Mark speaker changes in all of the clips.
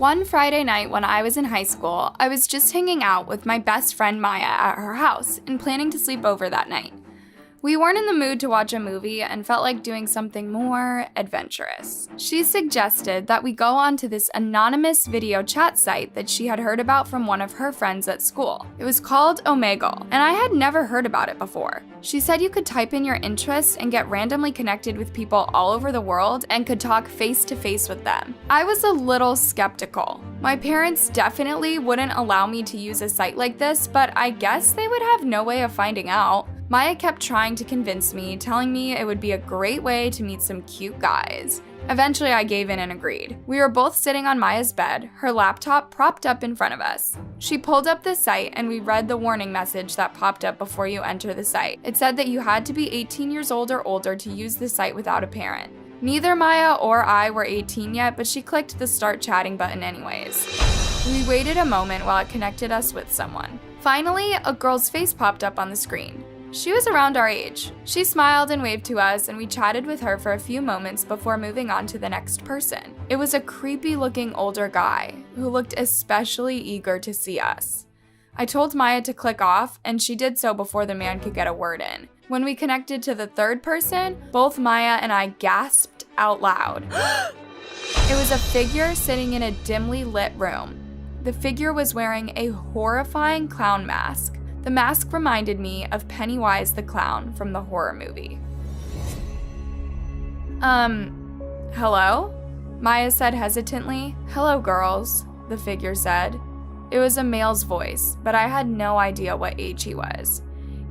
Speaker 1: One Friday night when I was in high school, I was just hanging out with my best friend Maya at her house and planning to sleep over that night. We weren't in the mood to watch a movie and felt like doing something more adventurous. She suggested that we go onto this anonymous video chat site that she had heard about from one of her friends at school. It was called Omegle, and I had never heard about it before. She said you could type in your interests and get randomly connected with people all over the world and could talk face to face with them. I was a little skeptical. My parents definitely wouldn't allow me to use a site like this, but I guess they would have no way of finding out. Maya kept trying to convince me, telling me it would be a great way to meet some cute guys. Eventually, I gave in and agreed. We were both sitting on Maya's bed, her laptop propped up in front of us. She pulled up the site and we read the warning message that popped up before you enter the site. It said that you had to be 18 years old or older to use the site without a parent. Neither Maya or I were 18 yet, but she clicked the start chatting button anyways. We waited a moment while it connected us with someone. Finally, a girl's face popped up on the screen. She was around our age. She smiled and waved to us, and we chatted with her for a few moments before moving on to the next person. It was a creepy-looking older guy who looked especially eager to see us. I told Maya to click off, and she did so before the man could get a word in. When we connected to the third person, both Maya and I gasped out loud. It was a figure sitting in a dimly lit room. The figure was wearing a horrifying clown mask. The mask reminded me of Pennywise the Clown from the horror movie. Hello? Maya said hesitantly. Hello, girls, the figure said. It was a male's voice, but I had no idea what age he was.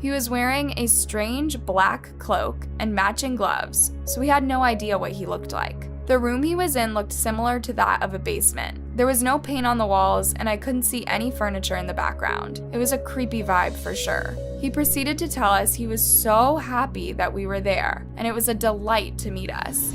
Speaker 1: He was wearing a strange black cloak and matching gloves, so we had no idea what he looked like. The room he was in looked similar to that of a basement. There was no paint on the walls, and I couldn't see any furniture in the background. It was a creepy vibe for sure. He proceeded to tell us he was so happy that we were there, and it was a delight to meet us.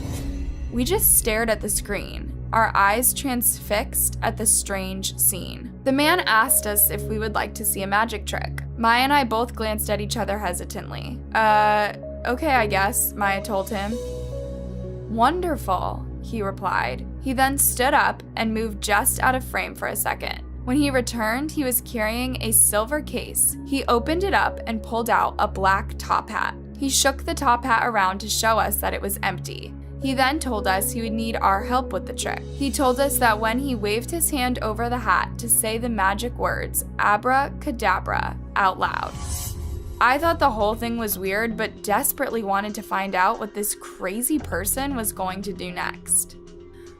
Speaker 1: We just stared at the screen, our eyes transfixed at the strange scene. The man asked us if we would like to see a magic trick. Maya and I both glanced at each other hesitantly. Okay, I guess, Maya told him. Wonderful, he replied. He then stood up and moved just out of frame for a second. When he returned, he was carrying a silver case. He opened it up and pulled out a black top hat. He shook the top hat around to show us that it was empty. He then told us he would need our help with the trick. He told us that when he waved his hand over the hat to say the magic words, abracadabra, out loud. I thought the whole thing was weird, but desperately wanted to find out what this crazy person was going to do next.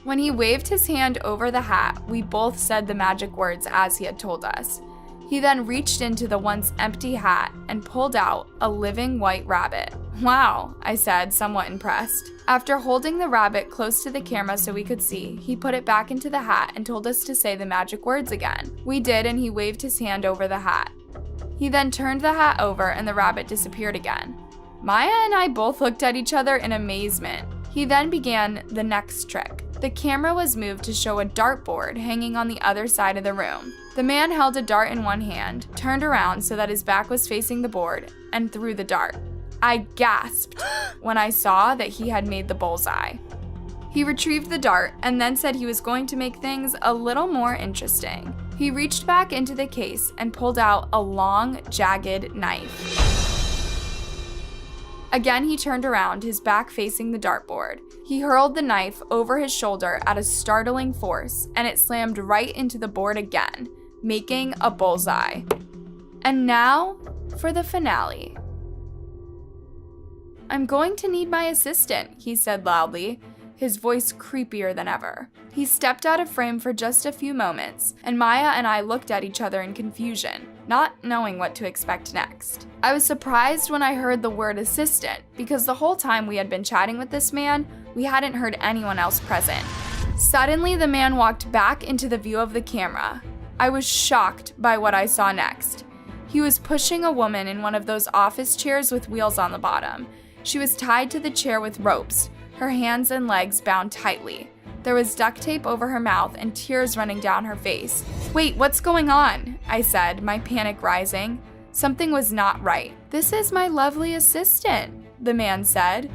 Speaker 1: When he waved his hand over the hat, we both said the magic words as he had told us. He then reached into the once empty hat and pulled out a living white rabbit. Wow, I said, somewhat impressed. After holding the rabbit close to the camera so we could see, he put it back into the hat and told us to say the magic words again. We did, and he waved his hand over the hat. He then turned the hat over and the rabbit disappeared again. Maya and I both looked at each other in amazement. He then began the next trick. The camera was moved to show a dartboard hanging on the other side of the room. The man held a dart in one hand, turned around so that his back was facing the board, and threw the dart. I gasped when I saw that he had made the bullseye. He retrieved the dart and then said he was going to make things a little more interesting. He reached back into the case and pulled out a long, jagged knife. Again, he turned around, his back facing the dartboard. He hurled the knife over his shoulder at a startling force, and it slammed right into the board again, making a bullseye. And now for the finale. I'm going to need my assistant, he said loudly, his voice creepier than ever. He stepped out of frame for just a few moments, and Maya and I looked at each other in confusion, not knowing what to expect next. I was surprised when I heard the word assistant, because the whole time we had been chatting with this man, we hadn't heard anyone else present. Suddenly, the man walked back into the view of the camera. I was shocked by what I saw next. He was pushing a woman in one of those office chairs with wheels on the bottom. She was tied to the chair with ropes, her hands and legs bound tightly. There was duct tape over her mouth and tears running down her face. Wait, what's going on? I said, my panic rising. Something was not right. This is my lovely assistant, the man said.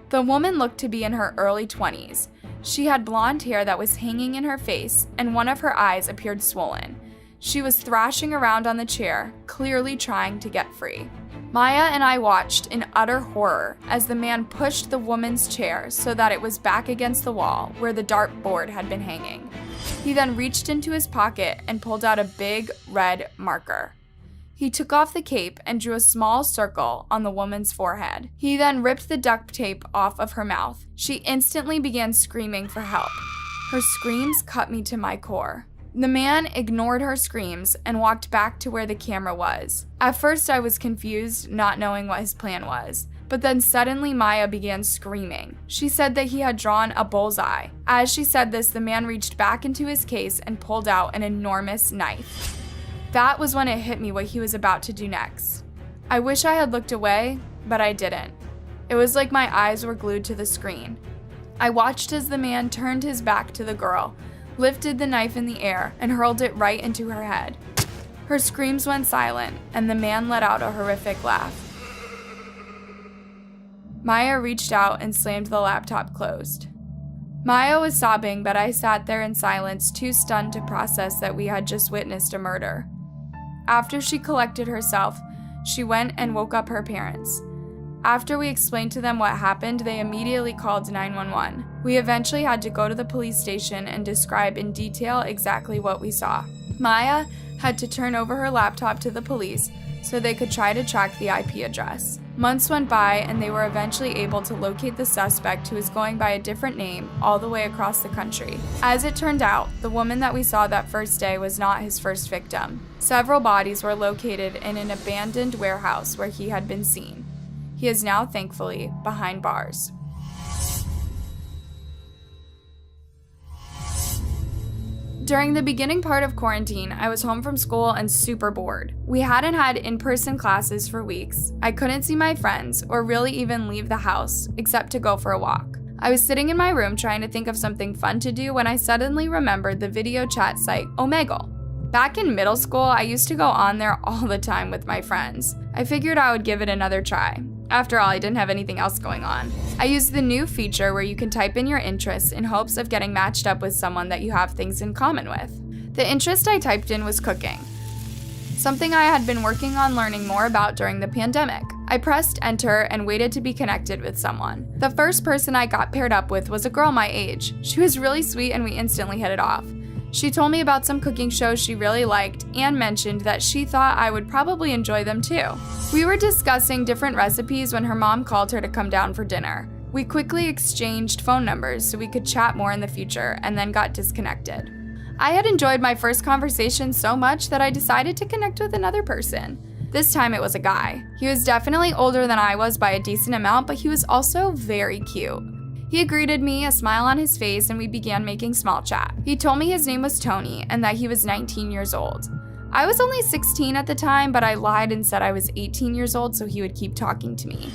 Speaker 1: The woman looked to be in her early 20s. She had blonde hair that was hanging in her face, and one of her eyes appeared swollen. She was thrashing around on the chair, clearly trying to get free. Maya and I watched in utter horror as the man pushed the woman's chair so that it was back against the wall where the dartboard had been hanging. He then reached into his pocket and pulled out a big red marker. He took off the cape and drew a small circle on the woman's forehead. He then ripped the duct tape off of her mouth. She instantly began screaming for help. Her screams cut me to my core. The man ignored her screams and walked back to where the camera was. At first I was confused, not knowing what his plan was. But then suddenly Maya began screaming. She said that he had drawn a bullseye. As she said this, the man reached back into his case and pulled out an enormous knife. That was when it hit me what he was about to do next. I wish I had looked away, but I didn't. It was like my eyes were glued to the screen. I watched as the man turned his back to the girl, lifted the knife in the air, and hurled it right into her head. Her screams went silent, and the man let out a horrific laugh. Maya reached out and slammed the laptop closed. Maya was sobbing, but I sat there in silence, too stunned to process that we had just witnessed a murder. After she collected herself, she went and woke up her parents. After we explained to them what happened, they immediately called 911. We eventually had to go to the police station and describe in detail exactly what we saw. Maya had to turn over her laptop to the police so they could try to track the IP address. Months went by and they were eventually able to locate the suspect, who was going by a different name all the way across the country. As it turned out, the woman that we saw that first day was not his first victim. Several bodies were located in an abandoned warehouse where he had been seen. He is now, thankfully, behind bars. During the beginning part of quarantine, I was home from school and super bored. We hadn't had in-person classes for weeks. I couldn't see my friends or really even leave the house, except to go for a walk. I was sitting in my room trying to think of something fun to do when I suddenly remembered the video chat site Omegle. Back in middle school, I used to go on there all the time with my friends. I figured I would give it another try. After all, I didn't have anything else going on. I used the new feature where you can type in your interests in hopes of getting matched up with someone that you have things in common with. The interest I typed in was cooking, something I had been working on learning more about during the pandemic. I pressed enter and waited to be connected with someone. The first person I got paired up with was a girl my age. She was really sweet and we instantly hit it off. She told me about some cooking shows she really liked and mentioned that she thought I would probably enjoy them too. We were discussing different recipes when her mom called her to come down for dinner. We quickly exchanged phone numbers so we could chat more in the future and then got disconnected. I had enjoyed my first conversation so much that I decided to connect with another person. This time it was a guy. He was definitely older than I was by a decent amount, but he was also very cute. He greeted me, a smile on his face, and we began making small chat. He told me his name was Tony and that he was 19 years old. I was only 16 at the time, but I lied and said I was 18 years old so he would keep talking to me.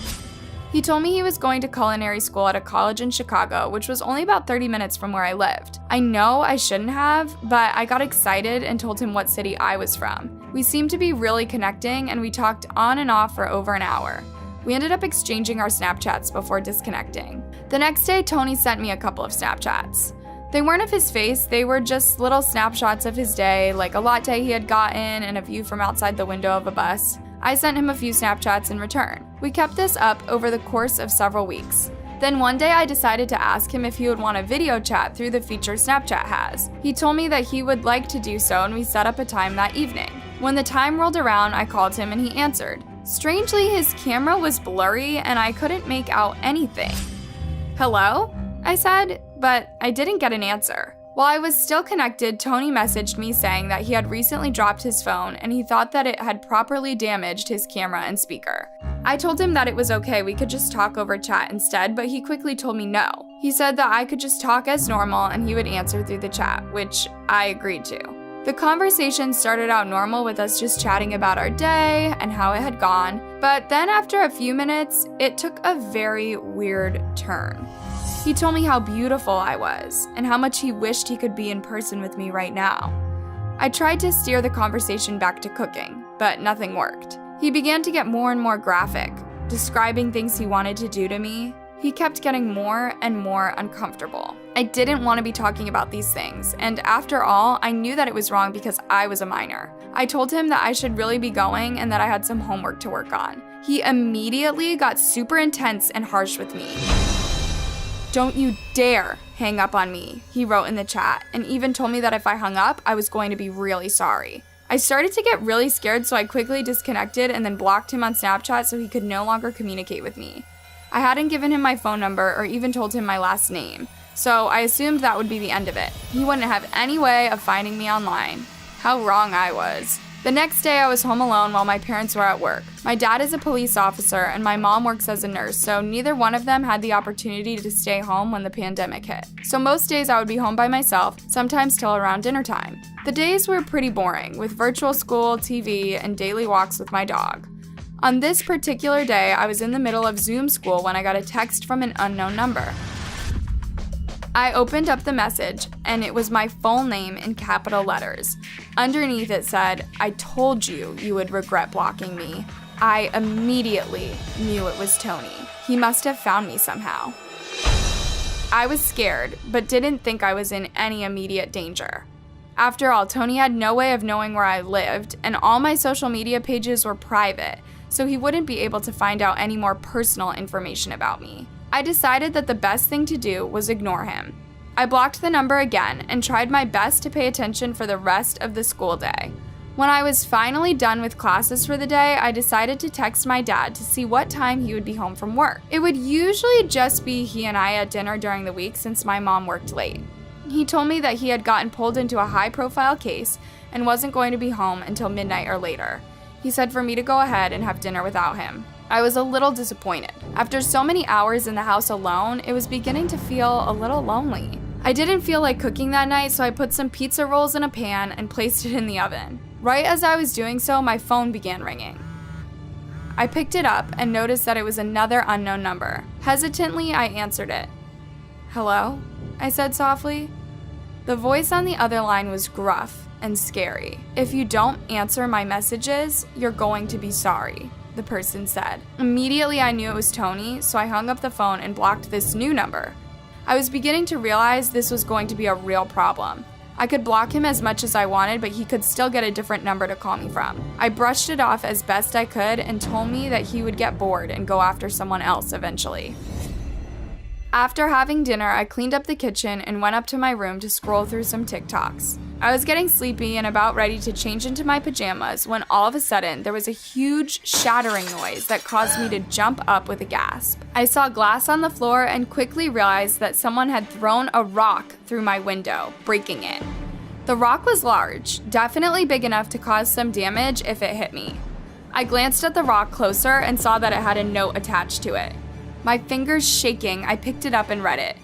Speaker 1: He told me he was going to culinary school at a college in Chicago, which was only about 30 minutes from where I lived. I know I shouldn't have, but I got excited and told him what city I was from. We seemed to be really connecting, and we talked on and off for over an hour. We ended up exchanging our Snapchats before disconnecting. The next day, Tony sent me a couple of Snapchats. They weren't of his face, they were just little snapshots of his day, like a latte he had gotten and a view from outside the window of a bus. I sent him a few Snapchats in return. We kept this up over the course of several weeks. Then one day I decided to ask him if he would want a video chat through the feature Snapchat has. He told me that he would like to do so, and we set up a time that evening. When the time rolled around, I called him and he answered. Strangely, his camera was blurry and I couldn't make out anything. "Hello?" I said, but I didn't get an answer. While I was still connected, Tony messaged me saying that he had recently dropped his phone and he thought that it had properly damaged his camera and speaker. I told him that it was okay, we could just talk over chat instead, but he quickly told me no. He said that I could just talk as normal and he would answer through the chat, which I agreed to. The conversation started out normal with us just chatting about our day and how it had gone, but then after a few minutes, it took a very weird turn. He told me how beautiful I was and how much he wished he could be in person with me right now. I tried to steer the conversation back to cooking, but nothing worked. He began to get more and more graphic, describing things he wanted to do to me. He kept getting more and more uncomfortable. I didn't want to be talking about these things, and after all, I knew that it was wrong because I was a minor. I told him that I should really be going and that I had some homework to work on. He immediately got super intense and harsh with me. "Don't you dare hang up on me," he wrote in the chat, and even told me that if I hung up, I was going to be really sorry. I started to get really scared, so I quickly disconnected and then blocked him on Snapchat so he could no longer communicate with me. I hadn't given him my phone number or even told him my last name, so I assumed that would be the end of it. He wouldn't have any way of finding me online. How wrong I was. The next day, I was home alone while my parents were at work. My dad is a police officer and my mom works as a nurse, so neither one of them had the opportunity to stay home when the pandemic hit. So most days I would be home by myself, sometimes till around dinner time. The days were pretty boring, with virtual school, TV, and daily walks with my dog. On this particular day, I was in the middle of Zoom school when I got a text from an unknown number. I opened up the message, and it was my full name in capital letters. Underneath it said, "I told you you would regret blocking me." I immediately knew it was Tony. He must have found me somehow. I was scared, but didn't think I was in any immediate danger. After all, Tony had no way of knowing where I lived, and all my social media pages were private, so he wouldn't be able to find out any more personal information about me. I decided that the best thing to do was ignore him. I blocked the number again and tried my best to pay attention for the rest of the school day. When I was finally done with classes for the day, I decided to text my dad to see what time he would be home from work. It would usually just be he and I at dinner during the week since my mom worked late. He told me that he had gotten pulled into a high-profile case and wasn't going to be home until midnight or later. He said for me to go ahead and have dinner without him. I was a little disappointed. After so many hours in the house alone, it was beginning to feel a little lonely. I didn't feel like cooking that night, so I put some pizza rolls in a pan and placed it in the oven. Right as I was doing so, my phone began ringing. I picked it up and noticed that it was another unknown number. Hesitantly, I answered it. "Hello?" I said softly. The voice on the other line was gruff and scary. "If you don't answer my messages, you're going to be sorry," the person said. Immediately I knew it was Tony, so I hung up the phone and blocked this new number. I was beginning to realize this was going to be a real problem. I could block him as much as I wanted, but he could still get a different number to call me from. I brushed it off as best I could and told me that he would get bored and go after someone else eventually. After having dinner, I cleaned up the kitchen and went up to my room to scroll through some TikToks. I was getting sleepy and about ready to change into my pajamas when all of a sudden there was a huge shattering noise that caused me to jump up with a gasp. I saw glass on the floor and quickly realized that someone had thrown a rock through my window, breaking it. The rock was large, definitely big enough to cause some damage if it hit me. I glanced at the rock closer and saw that it had a note attached to it. My fingers shaking, I picked it up and read it.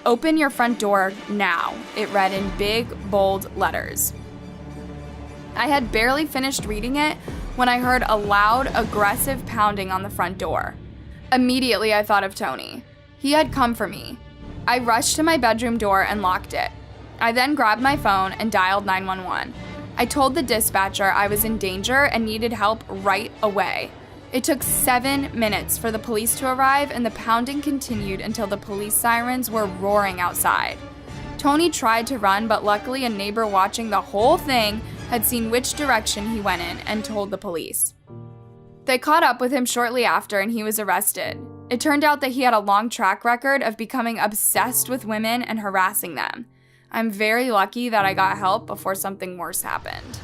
Speaker 1: "Open your front door now," it read in big, bold letters. I had barely finished reading it when I heard a loud, aggressive pounding on the front door. Immediately, I thought of Tony. He had come for me. I rushed to my bedroom door and locked it. I then grabbed my phone and dialed 911. I told the dispatcher I was in danger and needed help right away. It took 7 minutes for the police to arrive, and the pounding continued until the police sirens were roaring outside. Tony tried to run, but luckily a neighbor watching the whole thing had seen which direction he went in and told the police. They caught up with him shortly after, and he was arrested. It turned out that he had a long track record of becoming obsessed with women and harassing them. I'm very lucky that I got help before something worse happened.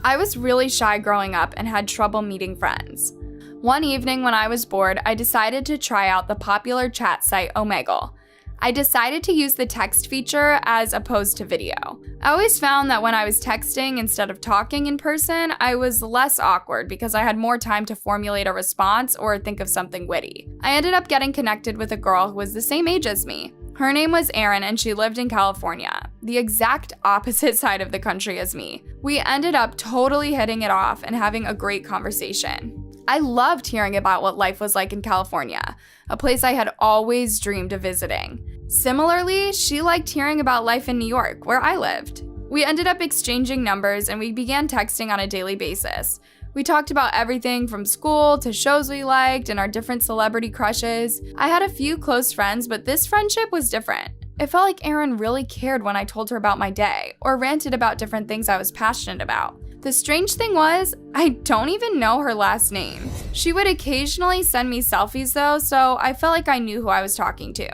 Speaker 1: I was really shy growing up and had trouble meeting friends. One evening when I was bored, I decided to try out the popular chat site Omegle. I decided to use the text feature as opposed to video. I always found that when I was texting instead of talking in person, I was less awkward because I had more time to formulate a response or think of something witty. I ended up getting connected with a girl who was the same age as me. Her name was Erin and she lived in California, the exact opposite side of the country as me. We ended up totally hitting it off and having a great conversation. I loved hearing about what life was like in California, a place I had always dreamed of visiting. Similarly, she liked hearing about life in New York, where I lived. We ended up exchanging numbers and we began texting on a daily basis. We talked about everything from school to shows we liked and our different celebrity crushes. I had a few close friends, but this friendship was different. It felt like Erin really cared when I told her about my day or ranted about different things I was passionate about. The strange thing was, I don't even know her last name. She would occasionally send me selfies though, so I felt like I knew who I was talking to.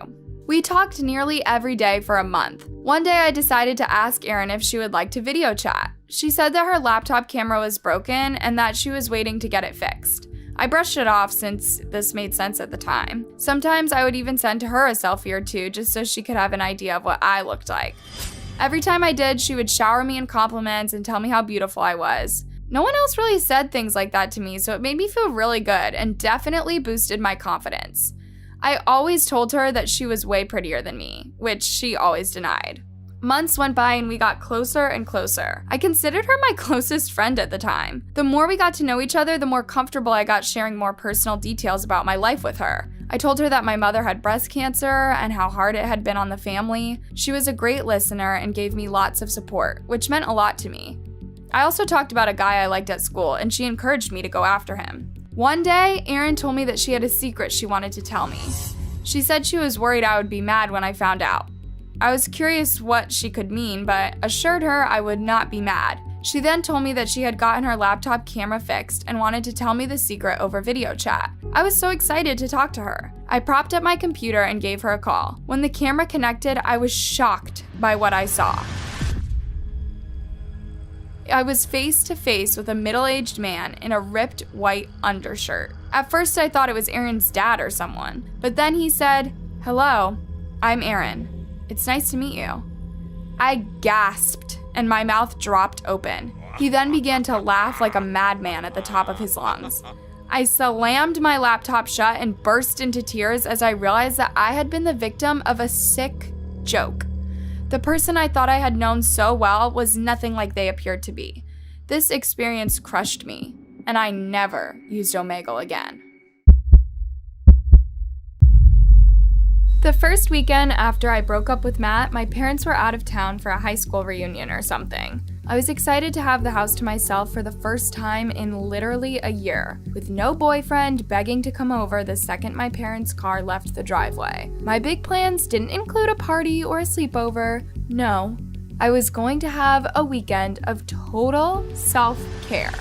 Speaker 1: We talked nearly every day for a month. One day I decided to ask Erin if she would like to video chat. She said that her laptop camera was broken and that she was waiting to get it fixed. I brushed it off since this made sense at the time. Sometimes I would even send to her a selfie or two just so she could have an idea of what I looked like. Every time I did, she would shower me in compliments and tell me how beautiful I was. No one else really said things like that to me, so it made me feel really good and definitely boosted my confidence. I always told her that she was way prettier than me, which she always denied. Months went by and we got closer and closer. I considered her my closest friend at the time. The more we got to know each other, the more comfortable I got sharing more personal details about my life with her. I told her that my mother had breast cancer and how hard it had been on the family. She was a great listener and gave me lots of support, which meant a lot to me. I also talked about a guy I liked at school, and she encouraged me to go after him. One day, Erin told me that she had a secret she wanted to tell me. She said she was worried I would be mad when I found out. I was curious what she could mean, but assured her I would not be mad. She then told me that she had gotten her laptop camera fixed and wanted to tell me the secret over video chat. I was so excited to talk to her. I propped up my computer and gave her a call. When the camera connected, I was shocked by what I saw. I was face to face with a middle-aged man in a ripped white undershirt. At first I thought it was Erin's dad or someone, but then he said, "Hello, I'm Erin. It's nice to meet you." I gasped and my mouth dropped open. He then began to laugh like a madman at the top of his lungs. I slammed my laptop shut and burst into tears as I realized that I had been the victim of a sick joke. The person I thought I had known so well was nothing like they appeared to be. This experience crushed me, and I never used Omegle again. The first weekend after I broke up with Matt, my parents were out of town for a high school reunion or something. I was excited to have the house to myself for the first time in literally a year, with no boyfriend begging to come over the second my parents' car left the driveway. My big plans didn't include a party or a sleepover. No, I was going to have a weekend of total self-care.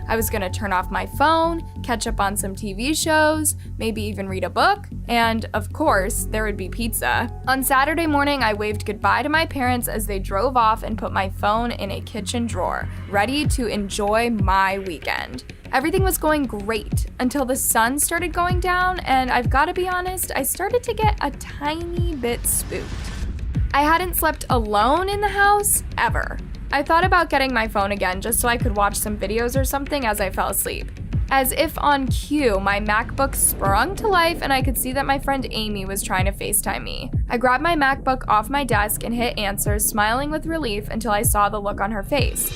Speaker 1: I was gonna turn off my phone, catch up on some TV shows, maybe even read a book, and of course, there would be pizza. On Saturday morning, I waved goodbye to my parents as they drove off and put my phone in a kitchen drawer, ready to enjoy my weekend. Everything was going great until the sun started going down, and I've gotta be honest, I started to get a tiny bit spooked. I hadn't slept alone in the house ever. I thought about getting my phone again just so I could watch some videos or something as I fell asleep. As if on cue, my MacBook sprung to life and I could see that my friend Amy was trying to FaceTime me. I grabbed my MacBook off my desk and hit answer, smiling with relief until I saw the look on her face.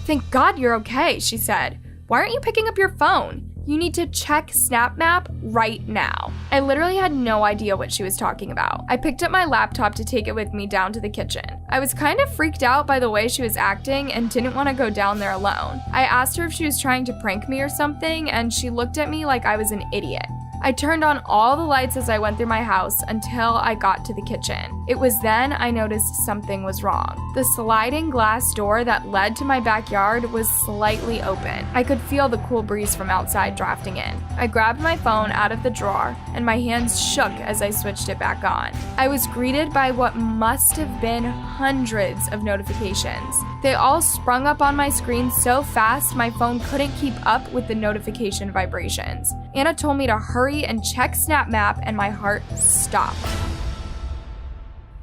Speaker 1: "Thank God you're okay," she said. "Why aren't you picking up your phone? You need to check SnapMap right now." I literally had no idea what she was talking about. I picked up my laptop to take it with me down to the kitchen. I was kind of freaked out by the way she was acting and didn't want to go down there alone. I asked her if she was trying to prank me or something, and she looked at me like I was an idiot. I turned on all the lights as I went through my house until I got to the kitchen. It was then I noticed something was wrong. The sliding glass door that led to my backyard was slightly open. I could feel the cool breeze from outside drafting in. I grabbed my phone out of the drawer, and my hands shook as I switched it back on. I was greeted by what must have been hundreds of notifications. They all sprung up on my screen so fast my phone couldn't keep up with the notification vibrations. Anna told me to hurry and check SnapMap, and my heart stopped.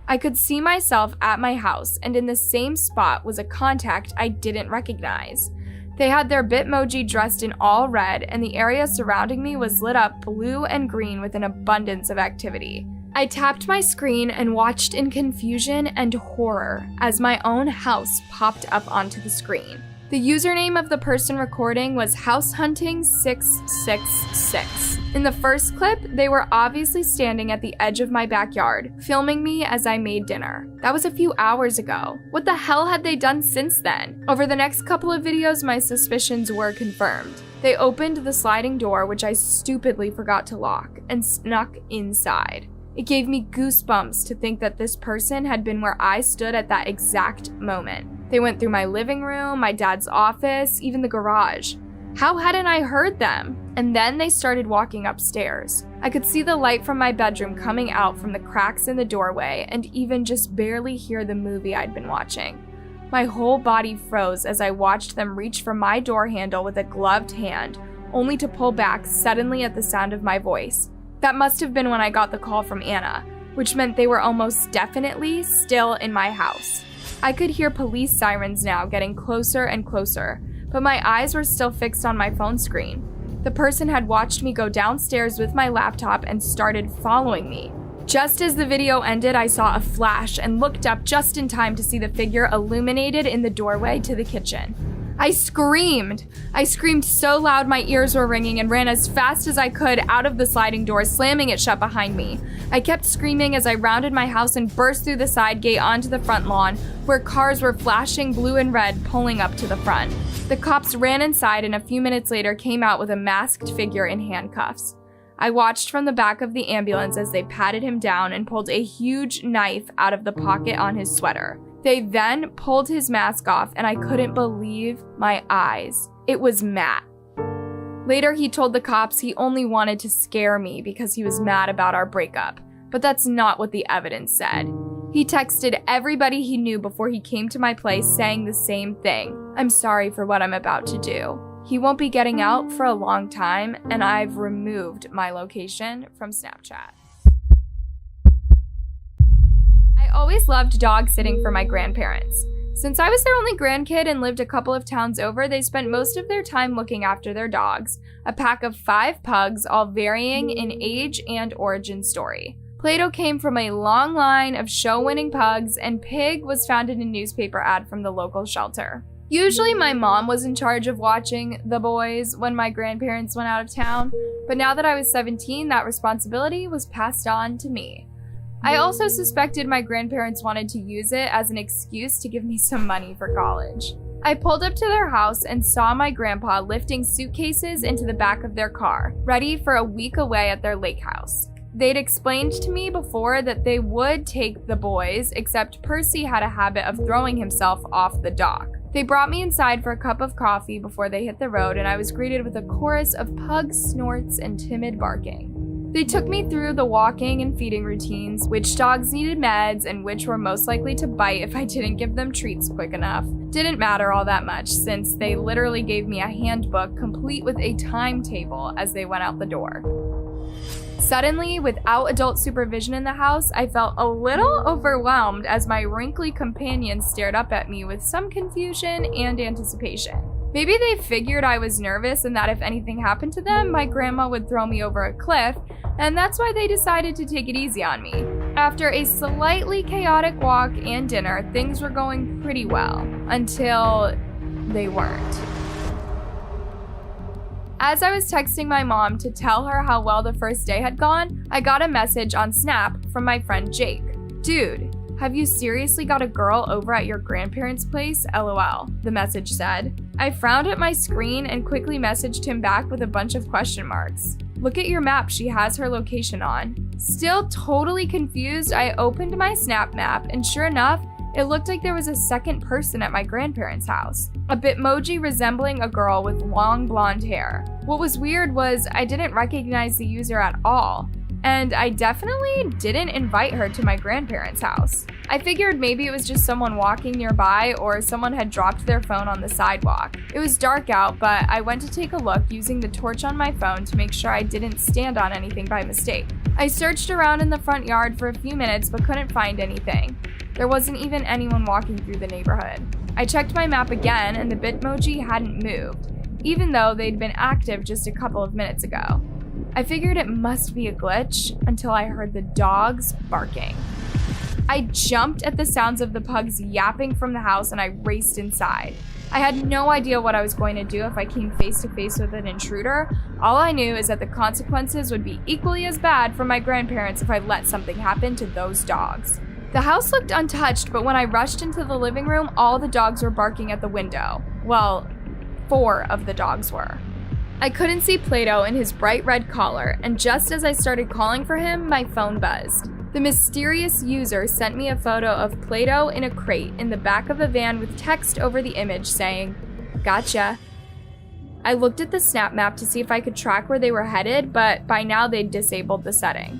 Speaker 1: I could see myself at my house, and in the same spot was a contact I didn't recognize. They had their Bitmoji dressed in all red, and the area surrounding me was lit up blue and green with an abundance of activity. I tapped my screen and watched in confusion and horror as my own house popped up onto the screen. The username of the person recording was househunting666. In the first clip, they were obviously standing at the edge of my backyard, filming me as I made dinner. That was a few hours ago. What the hell had they done since then? Over the next couple of videos, my suspicions were confirmed. They opened the sliding door, which I stupidly forgot to lock, and snuck inside. It gave me goosebumps to think that this person had been where I stood at that exact moment. They went through my living room, my dad's office, even the garage. How hadn't I heard them? And then they started walking upstairs. I could see the light from my bedroom coming out from the cracks in the doorway and even just barely hear the movie I'd been watching. My whole body froze as I watched them reach for my door handle with a gloved hand, only to pull back suddenly at the sound of my voice. That must have been when I got the call from Anna, which meant they were almost definitely still in my house. I could hear police sirens now getting closer and closer, but my eyes were still fixed on my phone screen. The person had watched me go downstairs with my laptop and started following me. Just as the video ended, I saw a flash and looked up just in time to see the figure illuminated in the doorway to the kitchen. I screamed. I screamed so loud my ears were ringing and ran as fast as I could out of the sliding door, slamming it shut behind me. I kept screaming as I rounded my house and burst through the side gate onto the front lawn, where cars were flashing blue and red, pulling up to the front. The cops ran inside and a few minutes later came out with a masked figure in handcuffs. I watched from the back of the ambulance as they patted him down and pulled a huge knife out of the pocket on his sweater. They then pulled his mask off and I couldn't believe my eyes. It was Matt. Later, he told the cops he only wanted to scare me because he was mad about our breakup, but that's not what the evidence said. He texted everybody he knew before he came to my place saying the same thing. I'm sorry for what I'm about to do. He won't be getting out for a long time, and I've removed my location from Snapchat. I always loved dog sitting for my grandparents. Since I was their only grandkid and lived a couple of towns over, they spent most of their time looking after their dogs, a pack of 5 pugs, all varying in age and origin story. Plato came from a long line of show-winning pugs, and Pig was found in a newspaper ad from the local shelter. Usually my mom was in charge of watching the boys when my grandparents went out of town, but now that I was 17, that responsibility was passed on to me. I also suspected my grandparents wanted to use it as an excuse to give me some money for college. I pulled up to their house and saw my grandpa lifting suitcases into the back of their car, ready for a week away at their lake house. They'd explained to me before that they would take the boys, except Percy had a habit of throwing himself off the dock. They brought me inside for a cup of coffee before they hit the road, and I was greeted with a chorus of pug snorts and timid barking. They took me through the walking and feeding routines, which dogs needed meds, and which were most likely to bite if I didn't give them treats quick enough. Didn't matter all that much, since they literally gave me a handbook complete with a timetable as they went out the door. Suddenly, without adult supervision in the house, I felt a little overwhelmed as my wrinkly companion stared up at me with some confusion and anticipation. Maybe they figured I was nervous and that if anything happened to them, my grandma would throw me over a cliff, and that's why they decided to take it easy on me. After a slightly chaotic walk and dinner, things were going pretty well, until they weren't. As I was texting my mom to tell her how well the first day had gone, I got a message on Snap from my friend Jake. Dude, have you seriously got a girl over at your grandparents' place? LOL, the message said. I frowned at my screen and quickly messaged him back with a bunch of question marks. Look at your map, she has her location on. Still totally confused, I opened my Snap map and sure enough, it looked like there was a second person at my grandparents' house. A Bitmoji resembling a girl with long blonde hair. What was weird was I didn't recognize the user at all, and I definitely didn't invite her to my grandparents' house. I figured maybe it was just someone walking nearby or someone had dropped their phone on the sidewalk. It was dark out, but I went to take a look using the torch on my phone to make sure I didn't stand on anything by mistake. I searched around in the front yard for a few minutes but couldn't find anything. There wasn't even anyone walking through the neighborhood. I checked my map again and the Bitmoji hadn't moved, even though they'd been active just a couple of minutes ago. I figured it must be a glitch until I heard the dogs barking. I jumped at the sounds of the pugs yapping from the house and I raced inside. I had no idea what I was going to do if I came face to face with an intruder. All I knew is that the consequences would be equally as bad for my grandparents if I let something happen to those dogs. The house looked untouched, but when I rushed into the living room, all the dogs were barking at the window. Well, 4 of the dogs were. I couldn't see Plato in his bright red collar, and just as I started calling for him, my phone buzzed. The mysterious user sent me a photo of Plato in a crate in the back of a van with text over the image saying, "Gotcha." I looked at the snap map to see if I could track where they were headed, but by now they'd disabled the setting.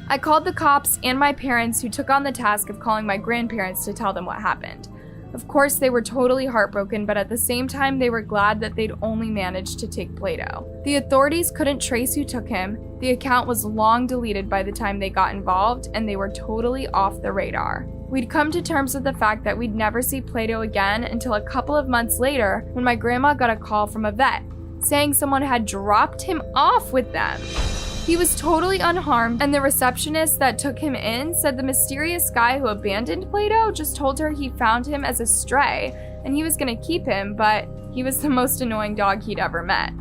Speaker 1: I called the cops and my parents, who took on the task of calling my grandparents to tell them what happened. Of course, they were totally heartbroken, but at the same time, they were glad that they'd only managed to take Plato. The authorities couldn't trace who took him, the account was long deleted by the time they got involved, and they were totally off the radar. We'd come to terms with the fact that we'd never see Plato again until a couple of months later when my grandma got a call from a vet, saying someone had dropped him off with them. He was totally unharmed, and the receptionist that took him in said the mysterious guy who abandoned Plato just told her he found him as a stray and he was gonna keep him, but he was the most annoying dog he'd ever met.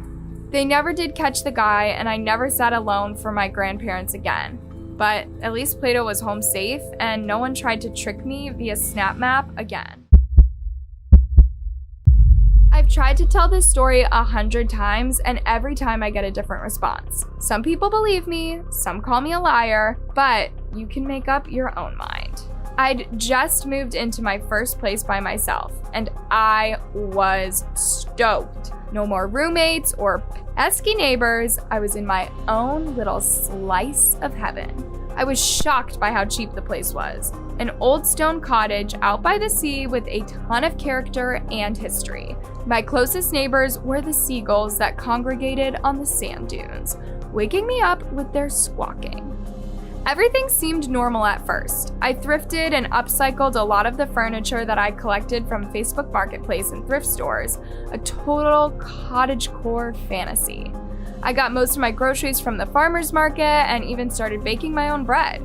Speaker 1: They never did catch the guy, and I never sat alone for my grandparents again. But at least Plato was home safe, and no one tried to trick me via Snap Map again. I've tried to tell this story 100 times, and every time I get a different response. Some people believe me, some call me a liar, but you can make up your own mind. I'd just moved into my first place by myself, and I was stoked. No more roommates or pesky neighbors. I was in my own little slice of heaven. I was shocked by how cheap the place was. An old stone cottage out by the sea with a ton of character and history. My closest neighbors were the seagulls that congregated on the sand dunes, waking me up with their squawking. Everything seemed normal at first. I thrifted and upcycled a lot of the furniture that I collected from Facebook Marketplace and thrift stores, a total cottagecore fantasy. I got most of my groceries from the farmer's market and even started baking my own bread.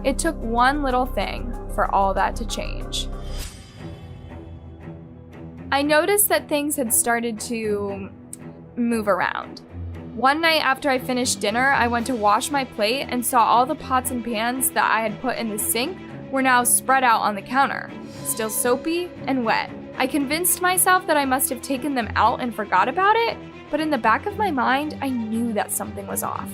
Speaker 1: It took one little thing for all that to change. I noticed that things had started to move around. One night after I finished dinner, I went to wash my plate and saw all the pots and pans that I had put in the sink were now spread out on the counter, still soapy and wet. I convinced myself that I must have taken them out and forgot about it, but in the back of my mind, I knew that something was off.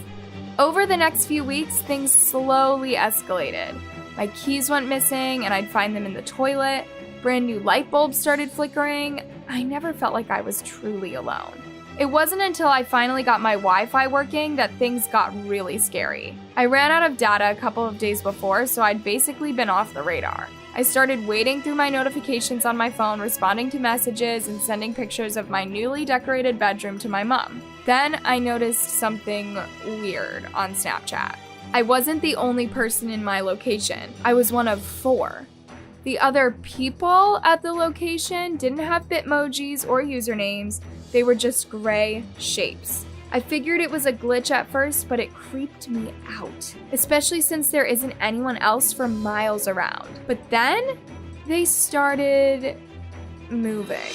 Speaker 1: Over the next few weeks, things slowly escalated. My keys went missing and I'd find them in the toilet. Brand new light bulbs started flickering. I never felt like I was truly alone. It wasn't until I finally got my Wi-Fi working that things got really scary. I ran out of data a couple of days before, so I'd basically been off the radar. I started wading through my notifications on my phone, responding to messages and sending pictures of my newly decorated bedroom to my mom. Then I noticed something weird on Snapchat. I wasn't the only person in my location. I was one of 4. The other people at the location didn't have Bitmojis or usernames. They were just gray shapes. I figured it was a glitch at first, but it creeped me out, especially since there isn't anyone else for miles around. But then they started moving.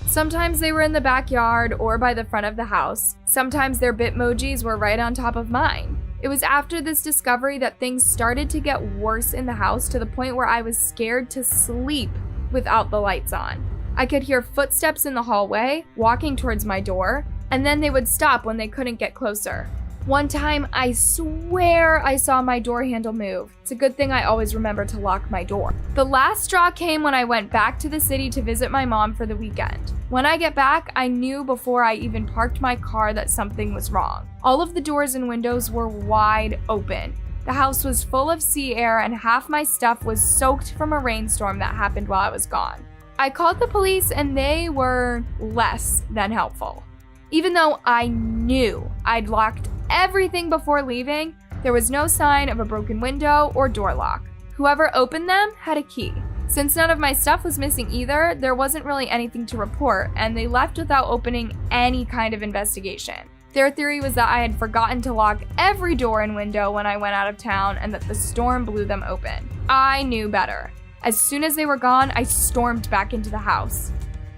Speaker 1: Sometimes they were in the backyard or by the front of the house. Sometimes their Bitmojis were right on top of mine. It was after this discovery that things started to get worse in the house to the point where I was scared to sleep without the lights on. I could hear footsteps in the hallway, walking towards my door, and then they would stop when they couldn't get closer. One time, I swear I saw my door handle move. It's a good thing I always remember to lock my door. The last straw came when I went back to the city to visit my mom for the weekend. When I get back, I knew before I even parked my car that something was wrong. All of the doors and windows were wide open. The house was full of sea air and half my stuff was soaked from a rainstorm that happened while I was gone. I called the police and they were less than helpful. Even though I knew I'd locked everything before leaving, there was no sign of a broken window or door lock. Whoever opened them had a key. Since none of my stuff was missing either, there wasn't really anything to report, and they left without opening any kind of investigation. Their theory was that I had forgotten to lock every door and window when I went out of town and that the storm blew them open. I knew better. As soon as they were gone, I stormed back into the house.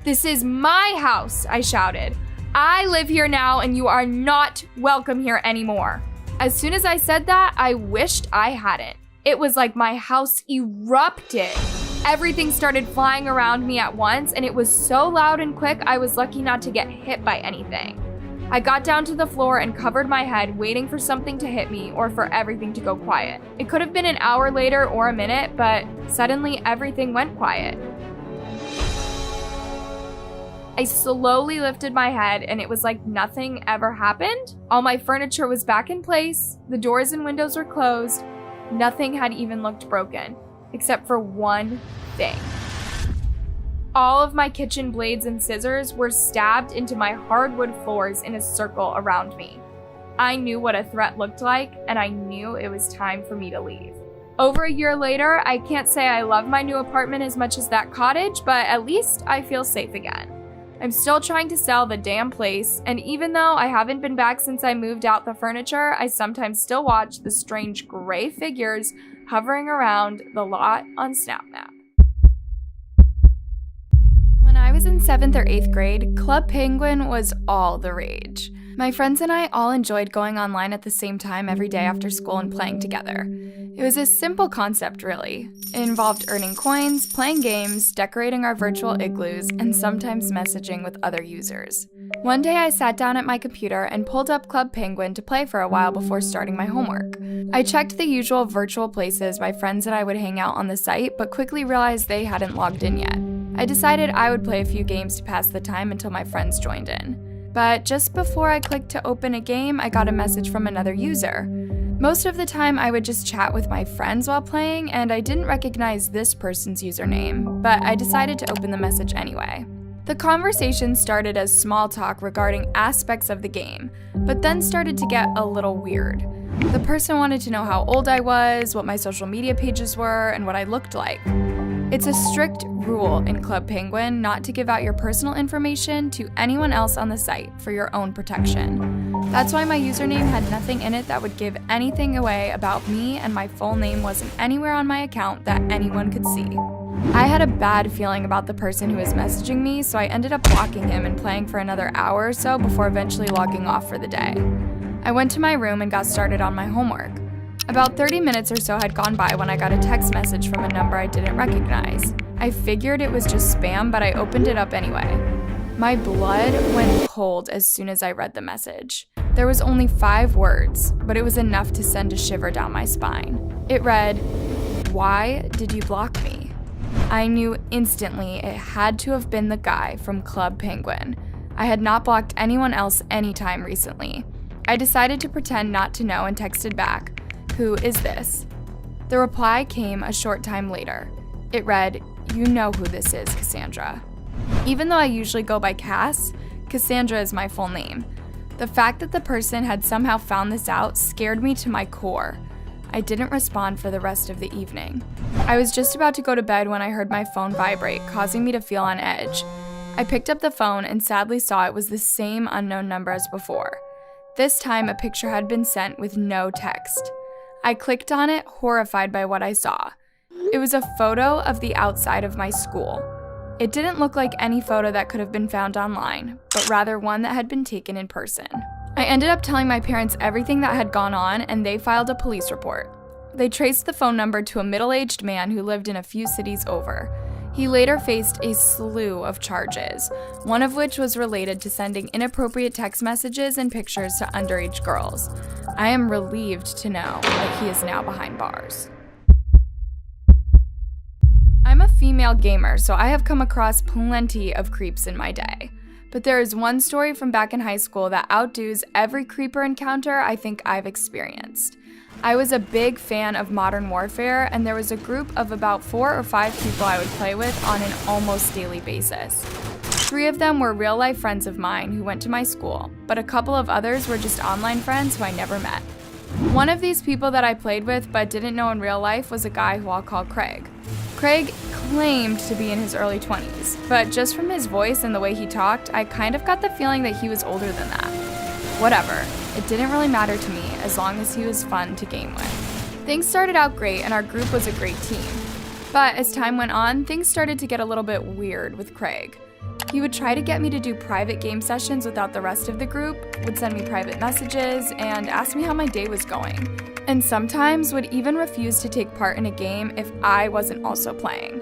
Speaker 1: "This is my house," I shouted. "I live here now and you are not welcome here anymore." As soon as I said that, I wished I hadn't. It was like my house erupted. Everything started flying around me at once, and it was so loud and quick I was lucky not to get hit by anything. I got down to the floor and covered my head, waiting for something to hit me or for everything to go quiet. It could have been an hour later or a minute, but suddenly everything went quiet. I slowly lifted my head and it was like nothing ever happened. All my furniture was back in place, the doors and windows were closed, nothing had even looked broken, except for one thing. All of my kitchen blades and scissors were stabbed into my hardwood floors in a circle around me. I knew what a threat looked like, and I knew it was time for me to leave. Over a year later, I can't say I love my new apartment as much as that cottage, but at least I feel safe again. I'm still trying to sell the damn place, and even though I haven't been back since I moved out the furniture, I sometimes still watch the strange gray figures hovering around the lot on SnapMap. When I was in 7th or 8th grade, Club Penguin was all the rage. My friends and I all enjoyed going online at the same time every day after school and playing together. It was a simple concept, really. It involved earning coins, playing games, decorating our virtual igloos, and sometimes messaging with other users. One day I sat down at my computer and pulled up Club Penguin to play for a while before starting my homework. I checked the usual virtual places my friends and I would hang out on the site, but quickly realized they hadn't logged in yet. I decided I would play a few games to pass the time until my friends joined in. But just before I clicked to open a game, I got a message from another user. Most of the time, I would just chat with my friends while playing, and I didn't recognize this person's username, but I decided to open the message anyway. The conversation started as small talk regarding aspects of the game, but then started to get a little weird. The person wanted to know how old I was, what my social media pages were, and what I looked like. It's a strict rule in Club Penguin not to give out your personal information to anyone else on the site for your own protection. That's why my username had nothing in it that would give anything away about me, and my full name wasn't anywhere on my account that anyone could see. I had a bad feeling about the person who was messaging me, so I ended up blocking him and playing for another hour or so before eventually logging off for the day. I went to my room and got started on my homework. About 30 minutes or so had gone by when I got a text message from a number I didn't recognize. I figured it was just spam, but I opened it up anyway. My blood went cold as soon as I read the message. There was only 5 words, but it was enough to send a shiver down my spine. It read, "Why did you block me?" I knew instantly it had to have been the guy from Club Penguin. I had not blocked anyone else anytime recently. I decided to pretend not to know and texted back, "Who is this?" The reply came a short time later. It read, "You know who this is, Cassandra." Even though I usually go by Cass, Cassandra is my full name. The fact that the person had somehow found this out scared me to my core. I didn't respond for the rest of the evening. I was just about to go to bed when I heard my phone vibrate, causing me to feel on edge. I picked up the phone and sadly saw it was the same unknown number as before. This time, a picture had been sent with no text. I clicked on it, horrified by what I saw. It was a photo of the outside of my school. It didn't look like any photo that could have been found online, but rather one that had been taken in person. I ended up telling my parents everything that had gone on, and they filed a police report. They traced the phone number to a middle-aged man who lived in a few cities over. He later faced a slew of charges, one of which was related to sending inappropriate text messages and pictures to underage girls. I am relieved to know that he is now behind bars. I'm a female gamer, so I have come across plenty of creeps in my day. But there is one story from back in high school that outdoes every creeper encounter I think I've experienced. I was a big fan of Modern Warfare, and there was a group of about 4 or 5 people I would play with on an almost daily basis. 3 of them were real-life friends of mine who went to my school, but a couple of others were just online friends who I never met. One of these people that I played with but didn't know in real life was a guy who I'll call Craig. Craig claimed to be in his early 20s, but just from his voice and the way he talked, I kind of got the feeling that he was older than that. Whatever, it didn't really matter to me as long as he was fun to game with. Things started out great and our group was a great team. But as time went on, things started to get a little bit weird with Craig. He would try to get me to do private game sessions without the rest of the group, would send me private messages, and ask me how my day was going. And sometimes would even refuse to take part in a game if I wasn't also playing.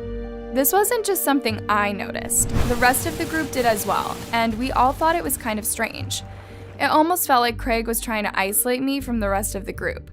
Speaker 1: This wasn't just something I noticed. The rest of the group did as well, and we all thought it was kind of strange. It almost felt like Craig was trying to isolate me from the rest of the group.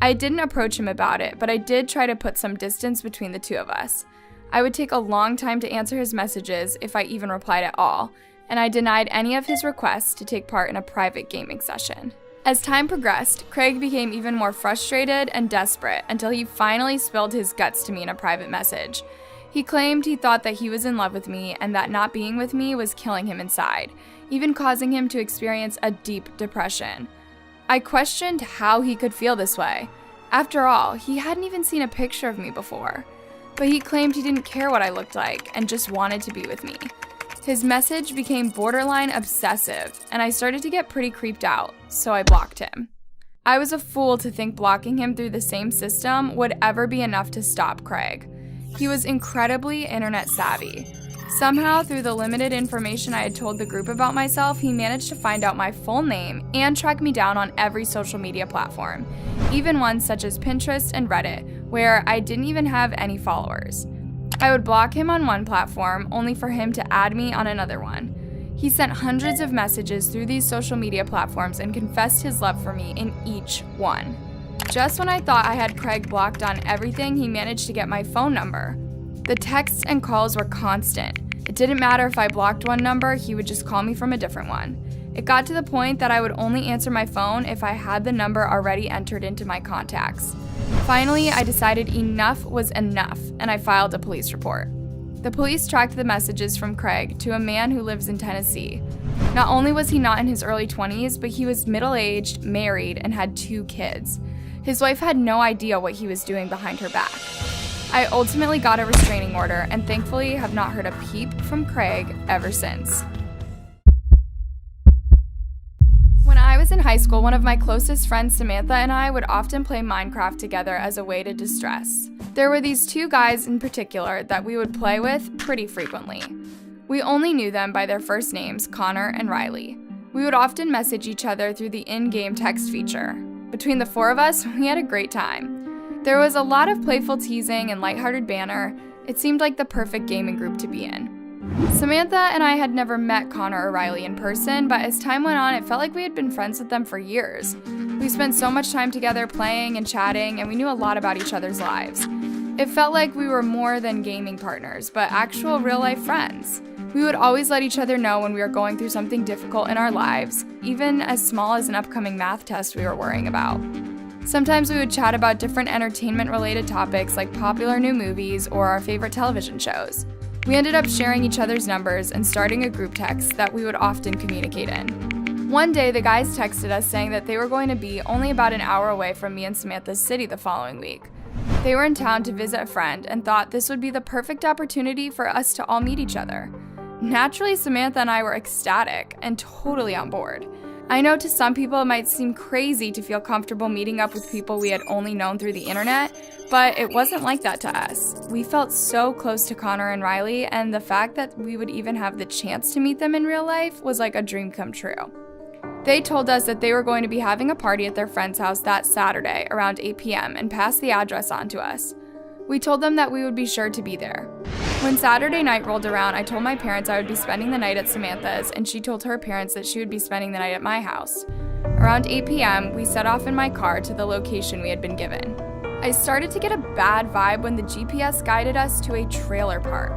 Speaker 1: I didn't approach him about it, but I did try to put some distance between the two of us. I would take a long time to answer his messages if I even replied at all, and I denied any of his requests to take part in a private gaming session. As time progressed, Craig became even more frustrated and desperate until he finally spilled his guts to me in a private message. He claimed he thought that he was in love with me and that not being with me was killing him inside, even causing him to experience a deep depression. I questioned how he could feel this way. After all, he hadn't even seen a picture of me before. But he claimed he didn't care what I looked like and just wanted to be with me. His message became borderline obsessive, and I started to get pretty creeped out, so I blocked him. I was a fool to think blocking him through the same system would ever be enough to stop Craig. He was incredibly internet savvy. Somehow, through the limited information I had told the group about myself, he managed to find out my full name and track me down on every social media platform, even ones such as Pinterest and Reddit, where I didn't even have any followers. I would block him on one platform, only for him to add me on another one. He sent hundreds of messages through these social media platforms and confessed his love for me in each one. Just when I thought I had Craig blocked on everything, he managed to get my phone number. The texts and calls were constant. It didn't matter if I blocked one number, he would just call me from a different one. It got to the point that I would only answer my phone if I had the number already entered into my contacts. Finally, I decided enough was enough, and I filed a police report. The police tracked the messages from Craig to a man who lives in Tennessee. Not only was he not in his early 20s, but he was middle-aged, married, and had 2 kids. His wife had no idea what he was doing behind her back. I ultimately got a restraining order and thankfully have not heard a peep from Craig ever since. When I was in high school, one of my closest friends, Samantha, and I would often play Minecraft together as a way to distress. There were these 2 guys in particular that we would play with pretty frequently. We only knew them by their first names, Connor and Riley. We would often message each other through the in-game text feature. Between the 4 of us, we had a great time. There was a lot of playful teasing and lighthearted banter. It seemed like the perfect gaming group to be in. Samantha and I had never met Connor or Riley in person, but as time went on, it felt like we had been friends with them for years. We spent so much time together playing and chatting, and we knew a lot about each other's lives. It felt like we were more than gaming partners, but actual real-life friends. We would always let each other know when we were going through something difficult in our lives, even as small as an upcoming math test we were worrying about. Sometimes we would chat about different entertainment-related topics like popular new movies or our favorite television shows. We ended up sharing each other's numbers and starting a group text that we would often communicate in. One day, the guys texted us saying that they were going to be only about an hour away from me in Samantha's city the following week. They were in town to visit a friend and thought this would be the perfect opportunity for us to all meet each other. Naturally, Samantha and I were ecstatic and totally on board. I know to some people it might seem crazy to feel comfortable meeting up with people we had only known through the internet, but it wasn't like that to us. We felt so close to Connor and Riley, and the fact that we would even have the chance to meet them in real life was like a dream come true. They told us that they were going to be having a party at their friend's house that Saturday around 8 p.m. and passed the address on to us. We told them that we would be sure to be there. When Saturday night rolled around, I told my parents I would be spending the night at Samantha's, and she told her parents that she would be spending the night at my house. Around 8 p.m., we set off in my car to the location we had been given. I started to get a bad vibe when the GPS guided us to a trailer park.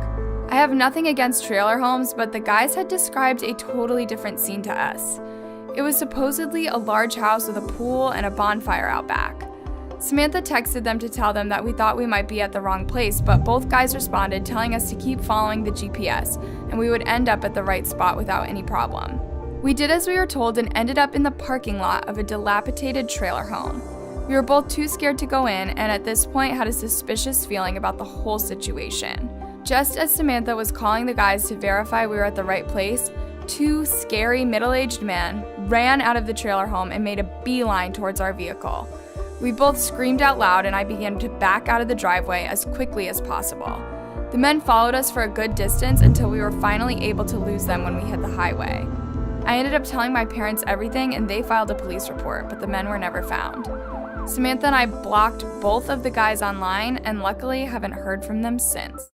Speaker 1: I have nothing against trailer homes, but the guys had described a totally different scene to us. It was supposedly a large house with a pool and a bonfire out back. Samantha texted them to tell them that we thought we might be at the wrong place, but both guys responded telling us to keep following the GPS and we would end up at the right spot without any problem. We did as we were told and ended up in the parking lot of a dilapidated trailer home. We were both too scared to go in and at this point had a suspicious feeling about the whole situation. Just as Samantha was calling the guys to verify we were at the right place, 2 scary middle-aged men ran out of the trailer home and made a beeline towards our vehicle. We both screamed out loud and I began to back out of the driveway as quickly as possible. The men followed us for a good distance until we were finally able to lose them when we hit the highway. I ended up telling my parents everything and they filed a police report, but the men were never found. Samantha and I blocked both of the guys online and luckily haven't heard from them since.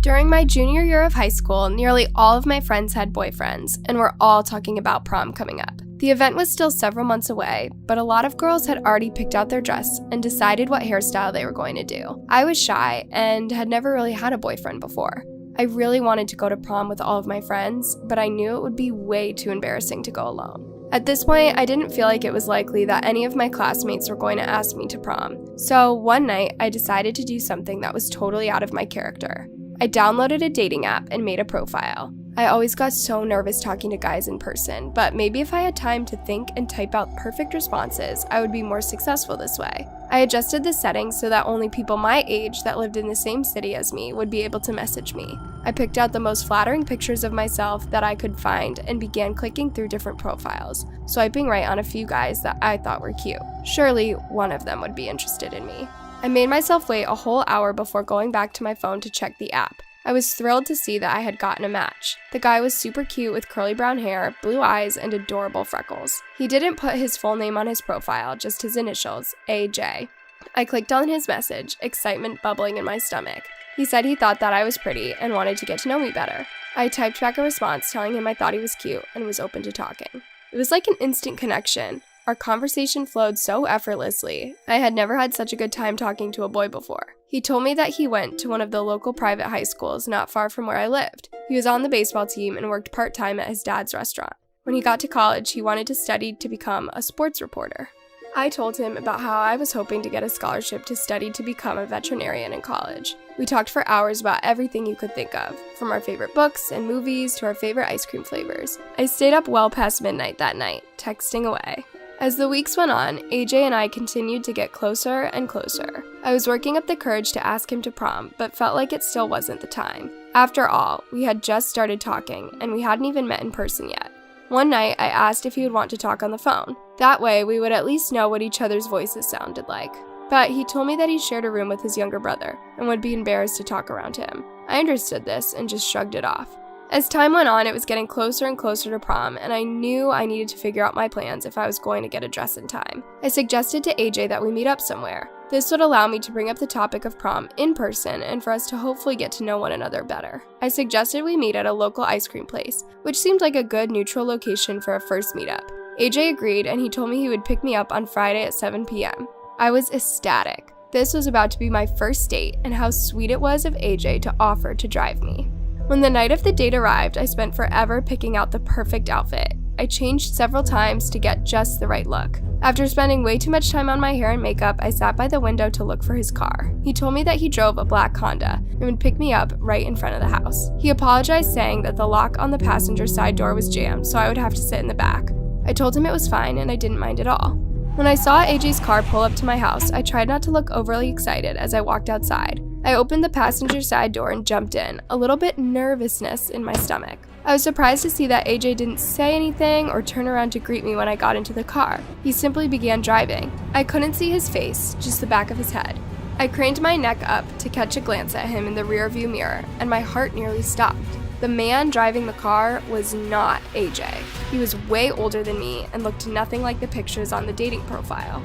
Speaker 2: During my junior year of high school, nearly all of my friends had boyfriends, and we're all talking about prom coming up. The event was still several months away, but a lot of girls had already picked out their dress and decided what hairstyle they were going to do. I was shy and had never really had a boyfriend before. I really wanted to go to prom with all of my friends, but I knew it would be way too embarrassing to go alone. At this point, I didn't feel like it was likely that any of my classmates were going to ask me to prom. So one night, I decided to do something that was totally out of my character. I downloaded a dating app and made a profile. I always got so nervous talking to guys in person, but maybe if I had time to think and type out perfect responses, I would be more successful this way. I adjusted the settings so that only people my age that lived in the same city as me would be able to message me. I picked out the most flattering pictures of myself that I could find and began clicking through different profiles, swiping right on a few guys that I thought were cute. Surely one of them would be interested in me. I made myself wait a whole hour before going back to my phone to check the app. I was thrilled to see that I had gotten a match. The guy was super cute with curly brown hair, blue eyes, and adorable freckles. He didn't put his full name on his profile, just his initials, AJ. I clicked on his message, excitement bubbling in my stomach. He said he thought that I was pretty and wanted to get to know me better. I typed back a response telling him I thought he was cute and was open to talking. It was like an instant connection. Our conversation flowed so effortlessly. I had never had such a good time talking to a boy before. He told me that he went to one of the local private high schools not far from where I lived. He was on the baseball team and worked part-time at his dad's restaurant. When he got to college, he wanted to study to become a sports reporter. I told him about how I was hoping to get a scholarship to study to become a veterinarian in college. We talked for hours about everything you could think of, from our favorite books and movies to our favorite ice cream flavors. I stayed up well past midnight that night, texting away. As the weeks went on, AJ and I continued to get closer and closer. I was working up the courage to ask him to prom, but felt like it still wasn't the time. After all, we had just started talking, and we hadn't even met in person yet. One night, I asked if he would want to talk on the phone. That way, we would at least know what each other's voices sounded like. But he told me that he shared a room with his younger brother, and would be embarrassed to talk around him. I understood this and just shrugged it off. As time went on, it was getting closer and closer to prom, and I knew I needed to figure out my plans if I was going to get a dress in time. I suggested to AJ that we meet up somewhere. This would allow me to bring up the topic of prom in person and for us to hopefully get to know one another better. I suggested we meet at a local ice cream place, which seemed like a good neutral location for a first meetup. AJ agreed, and he told me he would pick me up on Friday at 7 p.m. I was ecstatic. This was about to be my first date, and how sweet it was of AJ to offer to drive me. When the night of the date arrived, I spent forever picking out the perfect outfit. I changed several times to get just the right look. After spending way too much time on my hair and makeup, I sat by the window to look for his car. He told me that he drove a black Honda and would pick me up right in front of the house. He apologized, saying that the lock on the passenger side door was jammed, so I would have to sit in the back. I told him it was fine and I didn't mind at all. When I saw AJ's car pull up to my house, I tried not to look overly excited as I walked outside. I opened the passenger side door and jumped in, a little bit nervousness in my stomach. I was surprised to see that AJ didn't say anything or turn around to greet me when I got into the car. He simply began driving. I couldn't see his face, just the back of his head. I craned my neck up to catch a glance at him in the rearview mirror, and my heart nearly stopped. The man driving the car was not AJ. He was way older than me and looked nothing like the pictures on the dating profile.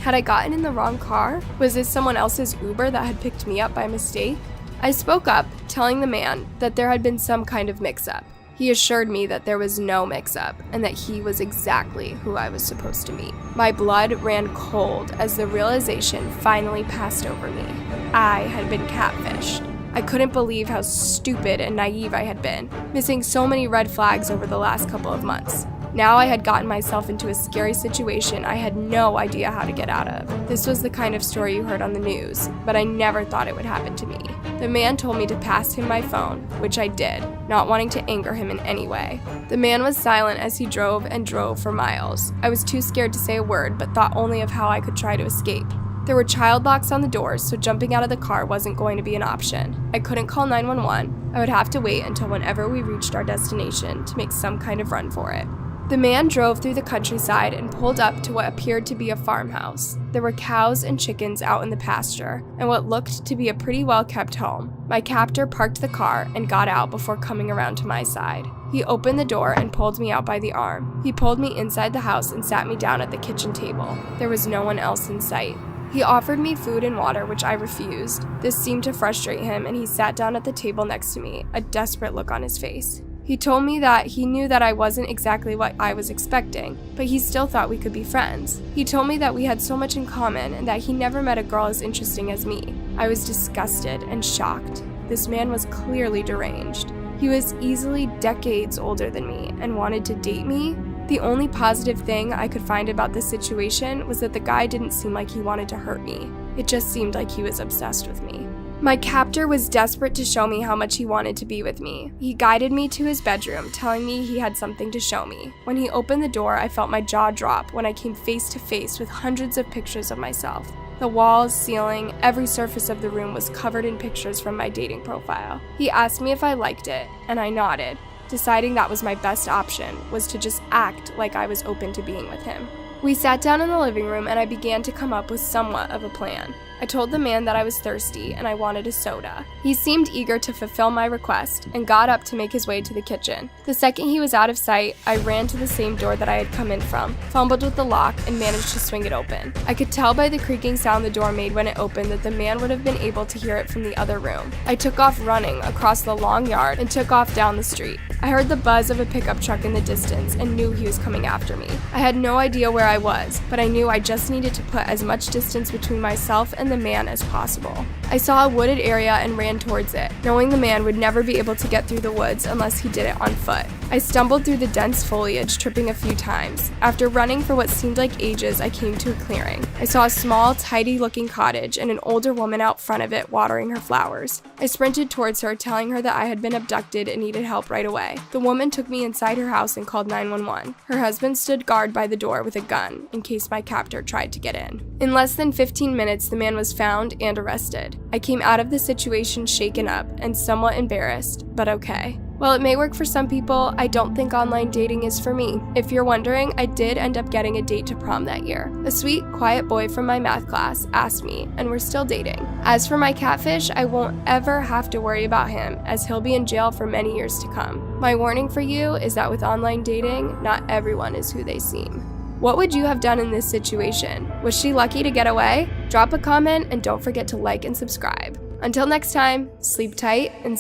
Speaker 2: Had I gotten in the wrong car? Was this someone else's Uber that had picked me up by mistake? I spoke up, telling the man that there had been some kind of mix-up. He assured me that there was no mix-up and that he was exactly who I was supposed to meet. My blood ran cold as the realization finally passed over me. I had been catfished. I couldn't believe how stupid and naive I had been, missing so many red flags over the last couple of months. Now I had gotten myself into a scary situation I had no idea how to get out of. This was the kind of story you heard on the news, but I never thought it would happen to me. The man told me to pass him my phone, which I did, not wanting to anger him in any way. The man was silent as he drove and drove for miles. I was too scared to say a word, but thought only of how I could try to escape. There were child locks on the doors, so jumping out of the car wasn't going to be an option. I couldn't call 911. I would have to wait until whenever we reached our destination to make some kind of run for it. The man drove through the countryside and pulled up to what appeared to be a farmhouse. There were cows and chickens out in the pasture, and what looked to be a pretty well-kept home. My captor parked the car and got out before coming around to my side. He opened the door and pulled me out by the arm. He pulled me inside the house and sat me down at the kitchen table. There was no one else in sight. He offered me food and water, which I refused. This seemed to frustrate him, and he sat down at the table next to me, a desperate look on his face. He told me that he knew that I wasn't exactly what I was expecting, but he still thought we could be friends. He told me that we had so much in common and that he never met a girl as interesting as me. I was disgusted and shocked. This man was clearly deranged. He was easily decades older than me and wanted to date me. The only positive thing I could find about this situation was that the guy didn't seem like he wanted to hurt me. It just seemed like he was obsessed with me. My captor was desperate to show me how much he wanted to be with me. He guided me to his bedroom, telling me he had something to show me. When he opened the door, I felt my jaw drop when I came face to face with hundreds of pictures of myself. The walls, ceiling, every surface of the room was covered in pictures from my dating profile. He asked me if I liked it, and I nodded, deciding that was my best option, was to just act like I was open to being with him. We sat down in the living room and I began to come up with somewhat of a plan. I told the man that I was thirsty and I wanted a soda. He seemed eager to fulfill my request and got up to make his way to the kitchen. The second he was out of sight, I ran to the same door that I had come in from, fumbled with the lock, and managed to swing it open. I could tell by the creaking sound the door made when it opened that the man would have been able to hear it from the other room. I took off running across the long yard and took off down the street. I heard the buzz of a pickup truck in the distance and knew he was coming after me. I had no idea where I was, but I knew I just needed to put as much distance between myself and the man as possible. I saw a wooded area and ran towards it, knowing the man would never be able to get through the woods unless he did it on foot. I stumbled through the dense foliage, tripping a few times. After running for what seemed like ages, I came to a clearing. I saw a small, tidy-looking cottage and an older woman out front of it watering her flowers. I sprinted towards her, telling her that I had been abducted and needed help right away. The woman took me inside her house and called 911. Her husband stood guard by the door with a gun in case my captor tried to get in. In less than 15 minutes, the man was found and arrested. I came out of the situation shaken up and somewhat embarrassed, but okay. While it may work for some people, I don't think online dating is for me. If you're wondering, I did end up getting a date to prom that year. A sweet, quiet boy from my math class asked me, and we're still dating. As for my catfish, I won't ever have to worry about him, as he'll be in jail for many years to come. My warning for you is that with online dating, not everyone is who they seem. What would you have done in this situation? Was she lucky to get away? Drop a comment and don't forget to like and subscribe. Until next time, sleep tight and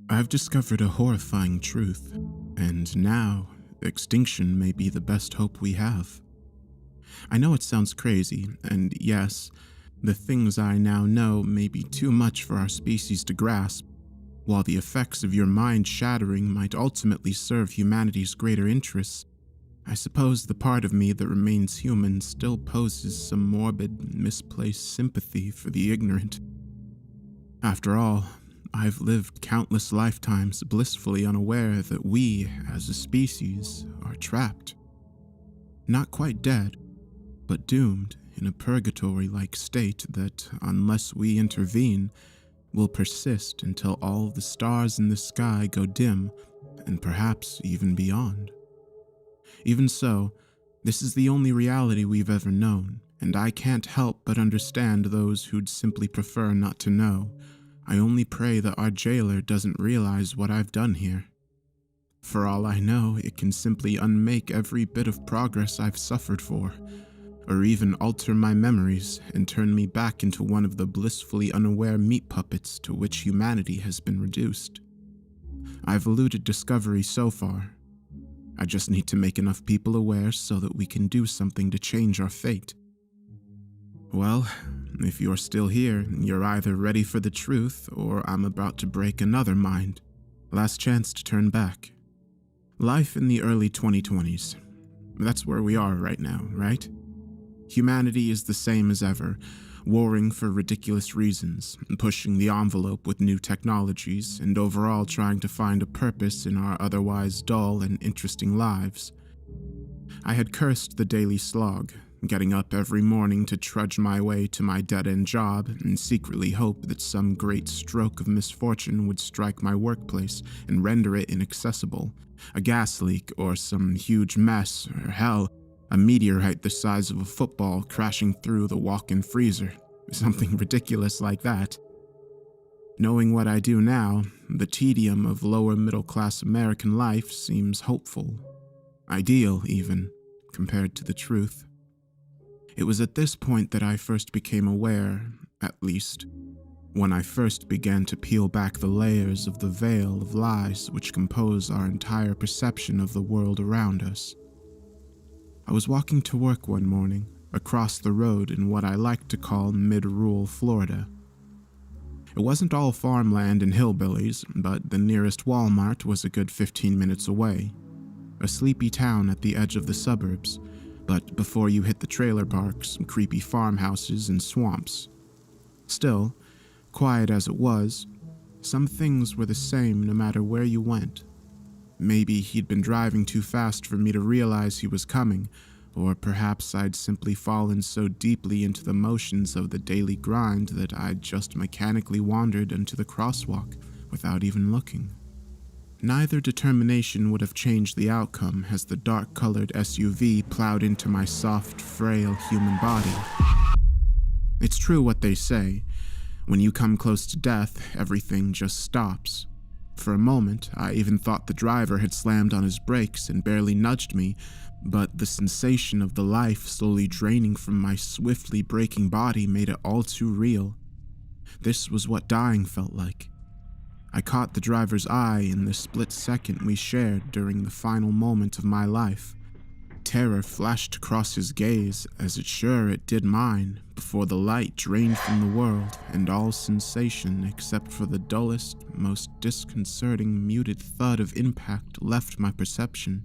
Speaker 3: I've discovered a horrifying truth, and now extinction may be the best hope we have. I know it sounds crazy, and yes, the things I now know may be too much for our species to grasp, while the effects of your mind shattering might ultimately serve humanity's greater interests. I suppose the part of me that remains human still poses some morbid, misplaced sympathy for the ignorant. After all, I've lived countless lifetimes blissfully unaware that we, as a species, are trapped. Not quite dead, but doomed in a purgatory-like state that, unless we intervene, will persist until all the stars in the sky go dim, and perhaps even beyond. Even so, this is the only reality we've ever known, and I can't help but understand those who'd simply prefer not to know. I only pray that our jailer doesn't realize what I've done here. For all I know, it can simply unmake every bit of progress I've suffered for, or even alter my memories and turn me back into one of the blissfully unaware meat puppets to which humanity has been reduced. I've eluded discovery so far. I just need to make enough people aware so that we can do something to change our fate. Well, if you're still here, you're either ready for the truth, or I'm about to break another mind. Last chance to turn back. Life in the early 2020s. That's where we are right now, right? Humanity is the same as ever, warring for ridiculous reasons, pushing the envelope with new technologies, and overall trying to find a purpose in our otherwise dull and interesting lives. I had cursed the daily slog, getting up every morning to trudge my way to my dead-end job and secretly hope that some great stroke of misfortune would strike my workplace and render it inaccessible. A gas leak or some huge mess, or hell, a meteorite the size of a football crashing through the walk-in freezer. Something ridiculous like that. Knowing what I do now, the tedium of lower-middle-class American life seems hopeful. Ideal, even, compared to the truth. It was at this point that I first became aware, at least, when I first began to peel back the layers of the veil of lies which compose our entire perception of the world around us. I was walking to work one morning, across the road in what I like to call mid-rural Florida. It wasn't all farmland and hillbillies, but the nearest Walmart was a good 15 minutes away. A sleepy town at the edge of the suburbs, but before you hit the trailer parks, creepy farmhouses, and swamps. Still, quiet as it was, some things were the same no matter where you went. Maybe he'd been driving too fast for me to realize he was coming, or perhaps I'd simply fallen so deeply into the motions of the daily grind that I'd just mechanically wandered into the crosswalk without even looking. Neither determination would have changed the outcome as the dark-colored SUV plowed into my soft, frail human body. It's true what they say. When you come close to death, everything just stops. For a moment, I even thought the driver had slammed on his brakes and barely nudged me, but the sensation of the life slowly draining from my swiftly breaking body made it all too real. This was what dying felt like. I caught the driver's eye in the split second we shared during the final moment of my life. Terror flashed across his gaze, as it did mine, before the light drained from the world and all sensation except for the dullest, most disconcerting muted thud of impact left my perception.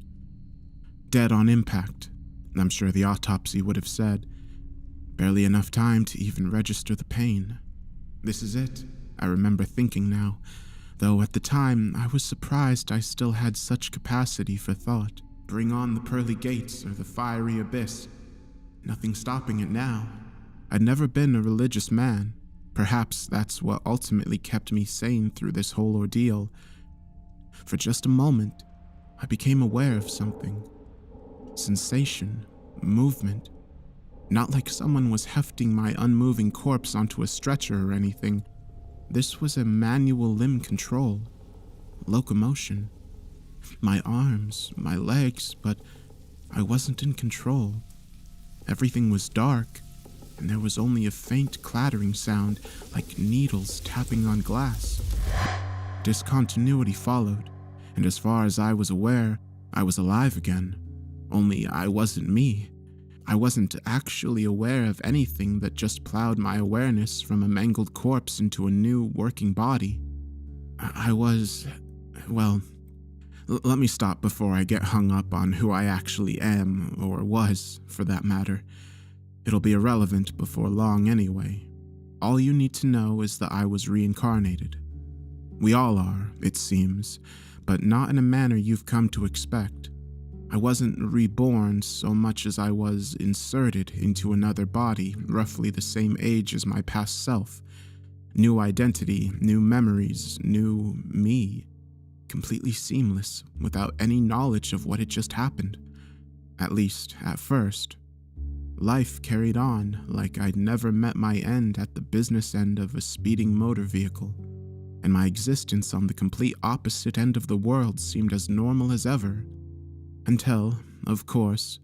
Speaker 3: Dead on impact, I'm sure the autopsy would have said. Barely enough time to even register the pain. This is it, I remember thinking now, though at the time I was surprised I still had such capacity for thought. Bring on the pearly gates or the fiery abyss. Nothing stopping it now. I'd never been a religious man. Perhaps that's what ultimately kept me sane through this whole ordeal. For just a moment, I became aware of something. Sensation, movement. Not like someone was hefting my unmoving corpse onto a stretcher or anything. This was a manual limb control. Locomotion. My arms, my legs, but I wasn't in control. Everything was dark, and there was only a faint clattering sound like needles tapping on glass. Discontinuity followed, and as far as I was aware, I was alive again. Only I wasn't me. I wasn't actually aware of anything that just plowed my awareness from a mangled corpse into a new working body. I was, well, let me stop before I get hung up on who I actually am, or was, for that matter. It'll be irrelevant before long anyway. All you need to know is that I was reincarnated. We all are, it seems, but not in a manner you've come to expect. I wasn't reborn so much as I was inserted into another body roughly the same age as my past self. New identity, new memories, new me. Completely seamless, without any knowledge of what had just happened. At least, at first. Life carried on like I'd never met my end at the business end of a speeding motor vehicle, and my existence on the complete opposite end of the world seemed as normal as ever. Until, of course,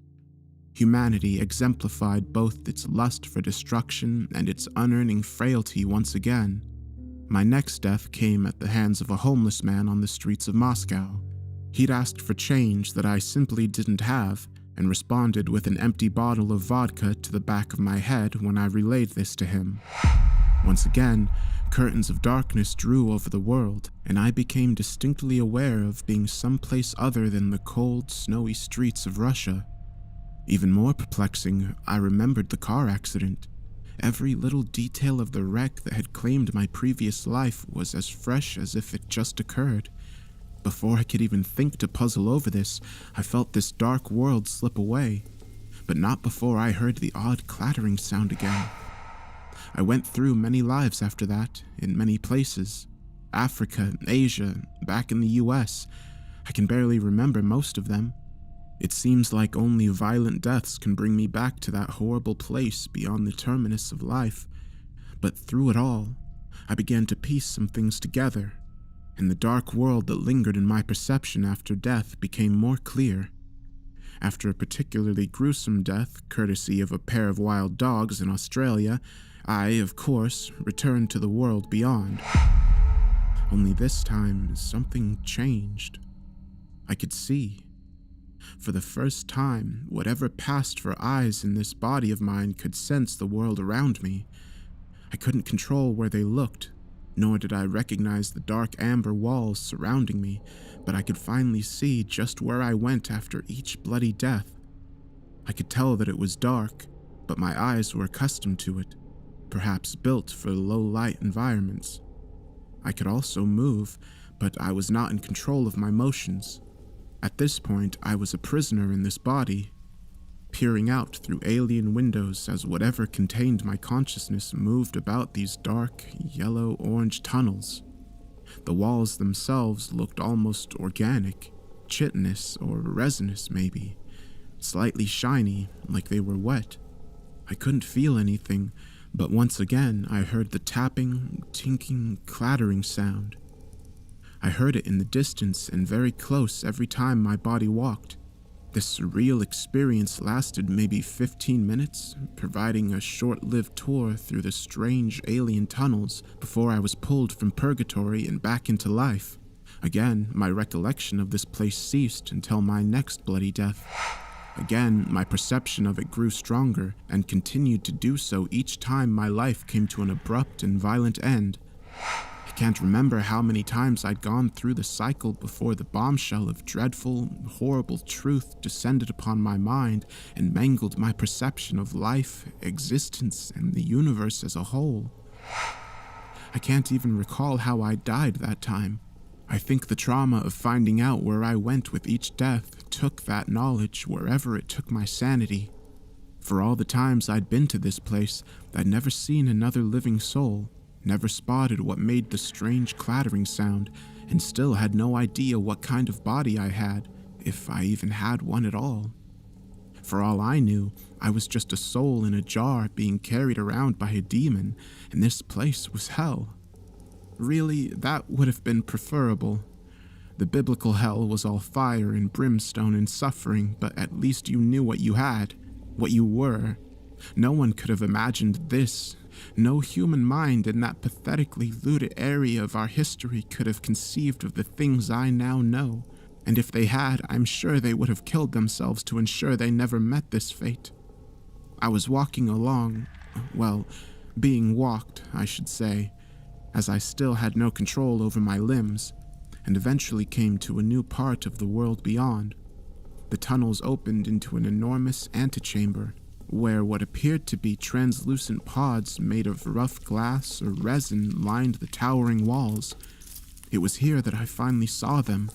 Speaker 3: humanity exemplified both its lust for destruction and its unearning frailty once again. My next death came at the hands of a homeless man on the streets of Moscow. He'd asked for change that I simply didn't have, and responded with an empty bottle of vodka to the back of my head when I relayed this to him. Once again, curtains of darkness drew over the world, and I became distinctly aware of being someplace other than the cold, snowy streets of Russia. Even more perplexing, I remembered the car accident. Every little detail of the wreck that had claimed my previous life was as fresh as if it just occurred. Before I could even think to puzzle over this, I felt this dark world slip away. but not before I heard the odd clattering sound again. I went through many lives after that, in many places. Africa, Asia, back in the US. I can barely remember most of them. It seems like only violent deaths can bring me back to that horrible place beyond the terminus of life. But through it all, I began to piece some things together, and the dark world that lingered in my perception after death became more clear. After a particularly gruesome death, courtesy of a pair of wild dogs in Australia, I, of course, returned to the world beyond. Only this time, something changed. I could see. For the first time, whatever passed for eyes in this body of mine could sense the world around me. I couldn't control where they looked, nor did I recognize the dark amber walls surrounding me, but I could finally see just where I went after each bloody death. I could tell that it was dark, but my eyes were accustomed to it, perhaps built for low-light environments. I could also move, but I was not in control of my motions. At this point, I was a prisoner in this body, peering out through alien windows as whatever contained my consciousness moved about these dark, yellow-orange tunnels. The walls themselves looked almost organic, chitinous or resinous maybe, slightly shiny, like they were wet. I couldn't feel anything, but once again I heard the tapping, tinking, clattering sound. I heard it in the distance and very close every time my body walked. This surreal experience lasted maybe 15 minutes, providing a short-lived tour through the strange alien tunnels before I was pulled from purgatory and back into life. Again, my recollection of this place ceased until my next bloody death. Again, my perception of it grew stronger and continued to do so each time my life came to an abrupt and violent end. I can't remember how many times I'd gone through the cycle before the bombshell of dreadful, horrible truth descended upon my mind and mangled my perception of life, existence, and the universe as a whole. I can't even recall how I died that time. I think the trauma of finding out where I went with each death took that knowledge wherever it took my sanity. For all the times I'd been to this place, I'd never seen another living soul, never spotted what made the strange clattering sound, and still had no idea what kind of body I had, if I even had one at all. For all I knew, I was just a soul in a jar being carried around by a demon, and this place was hell. Really, that would have been preferable. The biblical hell was all fire and brimstone and suffering, but at least you knew what you had, what you were. No one could have imagined this. No human mind in that pathetically looted area of our history could have conceived of the things I now know, and if they had, I'm sure they would have killed themselves to ensure they never met this fate. I was walking along, being walked, I should say, as I still had no control over my limbs, and eventually came to a new part of the world beyond. The tunnels opened into an enormous antechamber, where what appeared to be translucent pods made of rough glass or resin lined the towering walls. It was here that I finally saw them,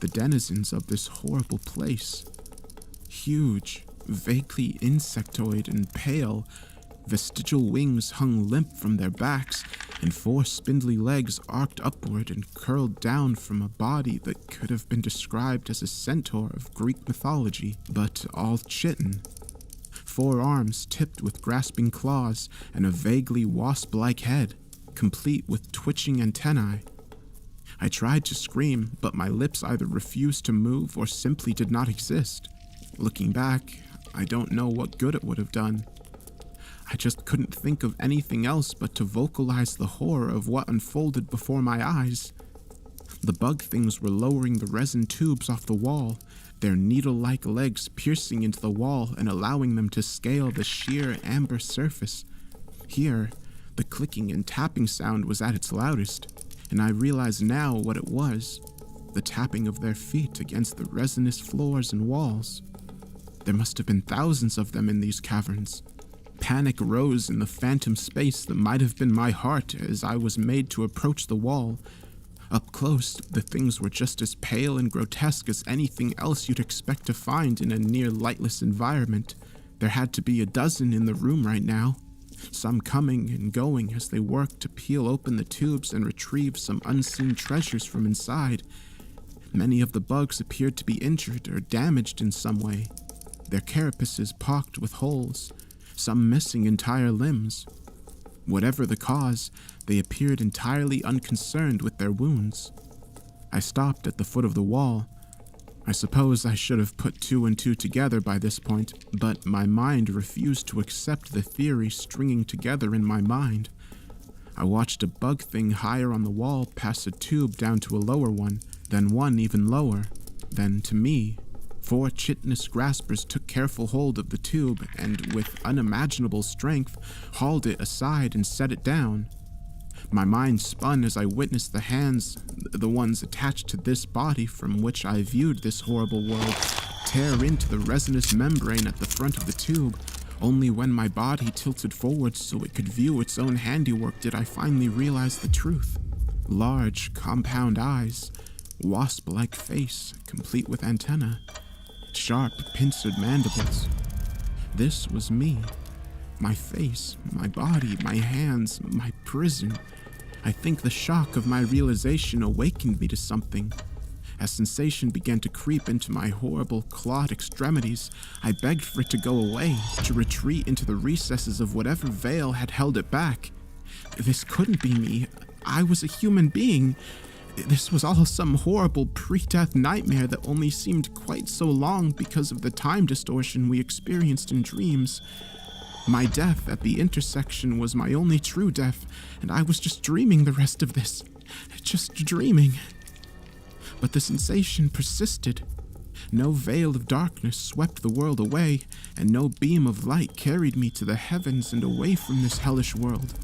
Speaker 3: the denizens of this horrible place. Huge, vaguely insectoid and pale, vestigial wings hung limp from their backs, and 4 spindly legs arced upward and curled down from a body that could have been described as a centaur of Greek mythology, but all chitin. 4 arms tipped with grasping claws and a vaguely wasp-like head, complete with twitching antennae. I tried to scream, but my lips either refused to move or simply did not exist. Looking back, I don't know what good it would have done. I just couldn't think of anything else but to vocalize the horror of what unfolded before my eyes. The bug things were lowering the resin tubes off the wall, their needle-like legs piercing into the wall and allowing them to scale the sheer amber surface. Here, the clicking and tapping sound was at its loudest, and I realize now what it was, the tapping of their feet against the resinous floors and walls. There must have been thousands of them in these caverns. Panic rose in the phantom space that might have been my heart as I was made to approach the wall. Up close, the things were just as pale and grotesque as anything else you'd expect to find in a near lightless environment. There had to be a dozen in the room right now, some coming and going as they worked to peel open the tubes and retrieve some unseen treasures from inside. Many of the bugs appeared to be injured or damaged in some way, their carapaces pocked with holes, some missing entire limbs. Whatever the cause, they appeared entirely unconcerned with their wounds. I stopped at the foot of the wall. I suppose I should have put two and two together by this point, but my mind refused to accept the theory stringing together in my mind. I watched a bug thing higher on the wall pass a tube down to a lower one, then one even lower, then to me. 4 chitinous graspers took careful hold of the tube and, with unimaginable strength, hauled it aside and set it down. My mind spun as I witnessed the hands, the ones attached to this body from which I viewed this horrible world, tear into the resinous membrane at the front of the tube. Only when my body tilted forward so it could view its own handiwork did I finally realize the truth. Large, compound eyes, wasp-like face, complete with antennae, sharp, pincered mandibles. This was me. My face, my body, my hands, my prison. I think the shock of my realization awakened me to something. As sensation began to creep into my horrible, clawed extremities, I begged for it to go away, to retreat into the recesses of whatever veil had held it back. This couldn't be me. I was a human being. This was all some horrible pre-death nightmare that only seemed quite so long because of the time distortion we experienced in dreams. My death at the intersection was my only true death, and I was just dreaming the rest of this. Just dreaming. But the sensation persisted. No veil of darkness swept the world away, and no beam of light carried me to the heavens and away from this hellish world.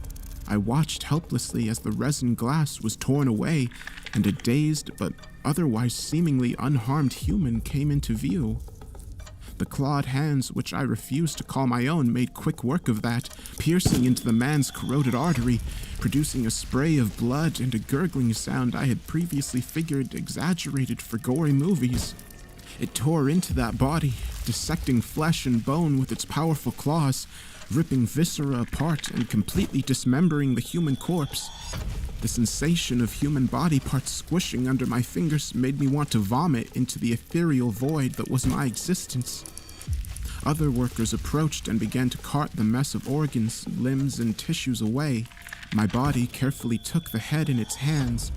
Speaker 3: I watched helplessly as the resin glass was torn away, and a dazed but otherwise seemingly unharmed human came into view. The clawed hands, which I refused to call my own, made quick work of that, piercing into the man's corroded artery, producing a spray of blood and a gurgling sound I had previously figured exaggerated for gory movies. It tore into that body, dissecting flesh and bone with its powerful claws, ripping viscera apart and completely dismembering the human corpse. The sensation of human body parts squishing under my fingers made me want to vomit into the ethereal void that was my existence. Other workers approached and began to cart the mess of organs, limbs, and tissues away. My body carefully took the head in its hands,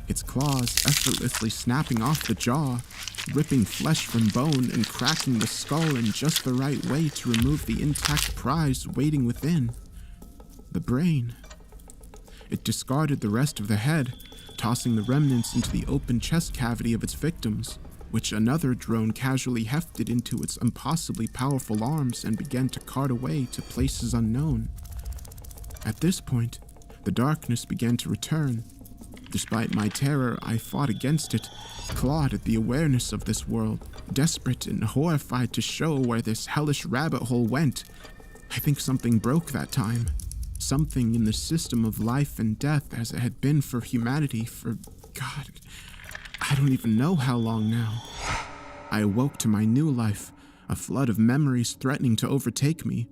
Speaker 3: its claws effortlessly snapping off the jaw, ripping flesh from bone and cracking the skull in just the right way to remove the intact prize waiting within. The brain. It discarded the rest of the head, tossing the remnants into the open chest cavity of its victims, which another drone casually hefted into its impossibly powerful arms and began to cart away to places unknown. At this point, the darkness began to return. Despite my terror, I fought against it, clawed at the awareness of this world, desperate and horrified to show where this hellish rabbit hole went. I think something broke that time. Something in the system of life and death as it had been for humanity for, God, I don't even know how long now. I awoke to my new life, a flood of memories threatening to overtake me.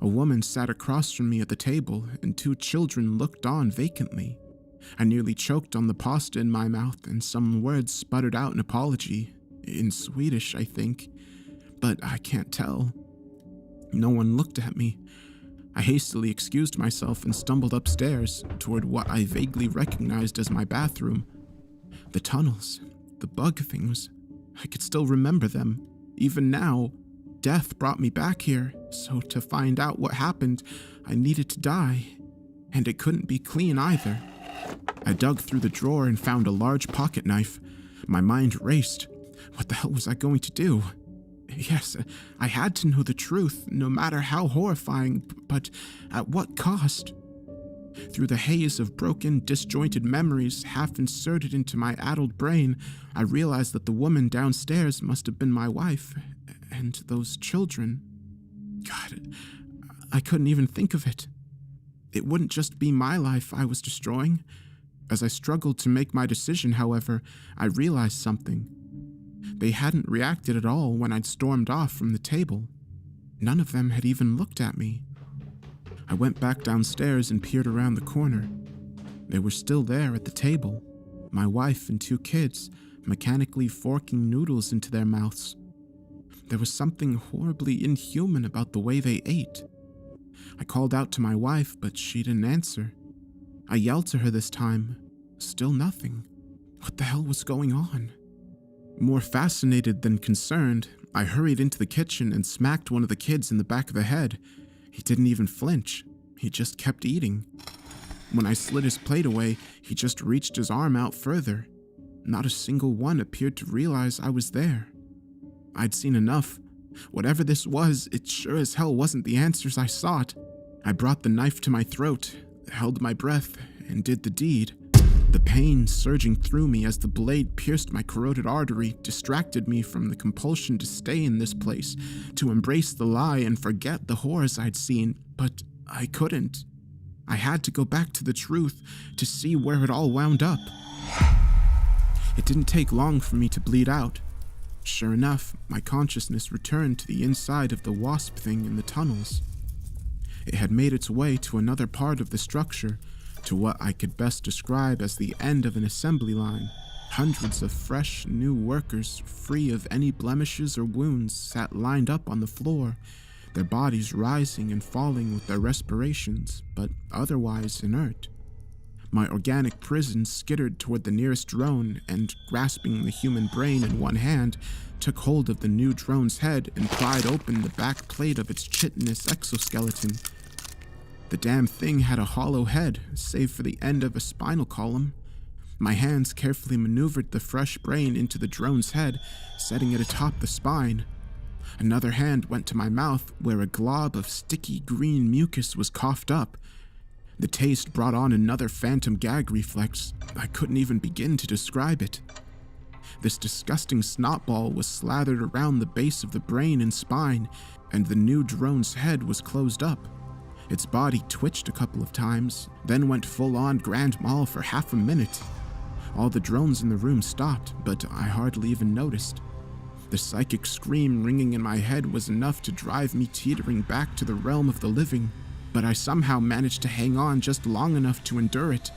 Speaker 3: A woman sat across from me at the table, and 2 children looked on vacantly. I nearly choked on the pasta in my mouth, and some words sputtered out an apology, in Swedish, I think, but I can't tell. No one looked at me. I hastily excused myself and stumbled upstairs toward what I vaguely recognized as my bathroom. The tunnels, the bug things, I could still remember them. Even now, death brought me back here, so to find out what happened, I needed to die. And it couldn't be clean either. I dug through the drawer and found a large pocket knife. My mind raced. What the hell was I going to do? Yes, I had to know the truth, no matter how horrifying, but at what cost? Through the haze of broken, disjointed memories half inserted into my addled brain, I realized that the woman downstairs must have been my wife, and those children. God, I couldn't even think of it. It wouldn't just be my life I was destroying. As I struggled to make my decision, however, I realized something. They hadn't reacted at all when I'd stormed off from the table. None of them had even looked at me. I went back downstairs and peered around the corner. They were still there at the table, my wife and 2 kids, mechanically forking noodles into their mouths. There was something horribly inhuman about the way they ate. I called out to my wife, but she didn't answer. I yelled to her this time. Still nothing. What the hell was going on? More fascinated than concerned, I hurried into the kitchen and smacked one of the kids in the back of the head. He didn't even flinch. He just kept eating. When I slid his plate away, he just reached his arm out further. Not a single one appeared to realize I was there. I'd seen enough. Whatever this was, it sure as hell wasn't the answers I sought. I brought the knife to my throat, held my breath, and did the deed. The pain surging through me as the blade pierced my carotid artery distracted me from the compulsion to stay in this place, to embrace the lie and forget the horrors I'd seen, but I couldn't. I had to go back to the truth to see where it all wound up. It didn't take long for me to bleed out. Sure enough, my consciousness returned to the inside of the wasp thing in the tunnels. It had made its way to another part of the structure, to what I could best describe as the end of an assembly line. Hundreds of fresh, new workers, free of any blemishes or wounds, sat lined up on the floor, their bodies rising and falling with their respirations, but otherwise inert. My organic prison skittered toward the nearest drone and, grasping the human brain in one hand, took hold of the new drone's head and pried open the back plate of its chitinous exoskeleton. The damn thing had a hollow head, save for the end of a spinal column. My hands carefully maneuvered the fresh brain into the drone's head, setting it atop the spine. Another hand went to my mouth, where a glob of sticky green mucus was coughed up. The taste brought on another phantom gag reflex. I couldn't even begin to describe it. This disgusting snotball was slathered around the base of the brain and spine, and the new drone's head was closed up. Its body twitched a couple of times, then went full-on grand mal for half a minute. All the drones in the room stopped, but I hardly even noticed. The psychic scream ringing in my head was enough to drive me teetering back to the realm of the living, but I somehow managed to hang on just long enough to endure it.